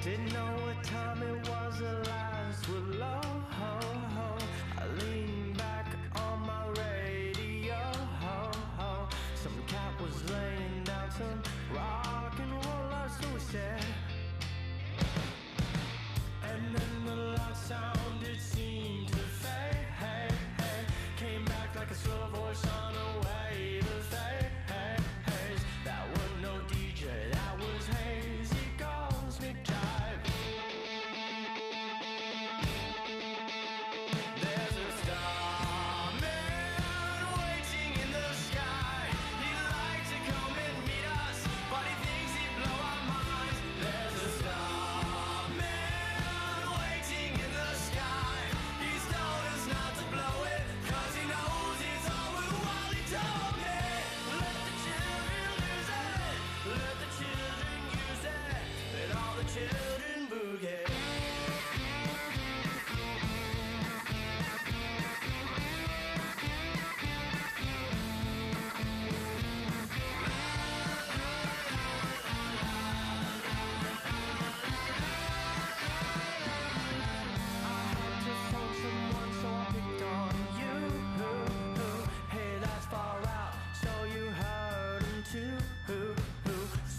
Didn't know what time it was, the lights were low. I leaned back on my radio. Some cat was laying down some rock and roll, so we said. And then the loud sound, it seemed to fade. Came back like a slow voice on a wave of phase. That was no DJ, that was hazy cosmic jive.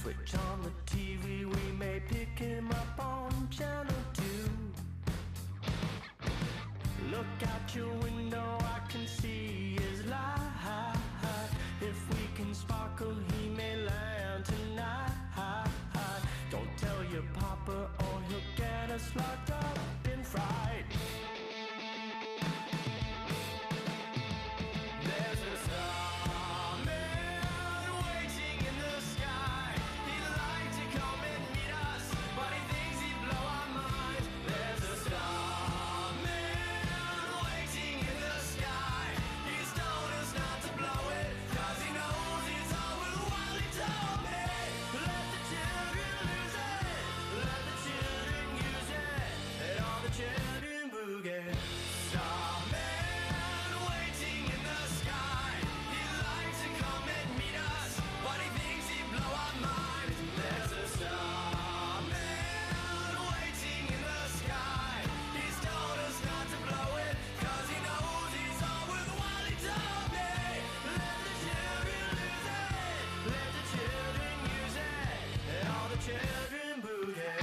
Switch on the TV, we may pick him up on channel 2. Look out your window, I can see his light. If we can sparkle, he may land tonight. locked up in fright. There's a starman waiting in the sky. He'd like to come and meet us, but he thinks he'd blow our minds. There's a starman waiting in the sky. He's told us not to blow it, 'cause he knows it's all worthwhile. He told me, let the children lose it, let the children use it, and all the children boogie. Starman waiting in the sky. He'd like to come and meet us, but he thinks he'd blow our minds. There's a starman waiting in the sky. He's told us not to blow it, 'cause he knows it's all worthwhile. He told me, let the children lose it, let the children use it, and all the children boogie.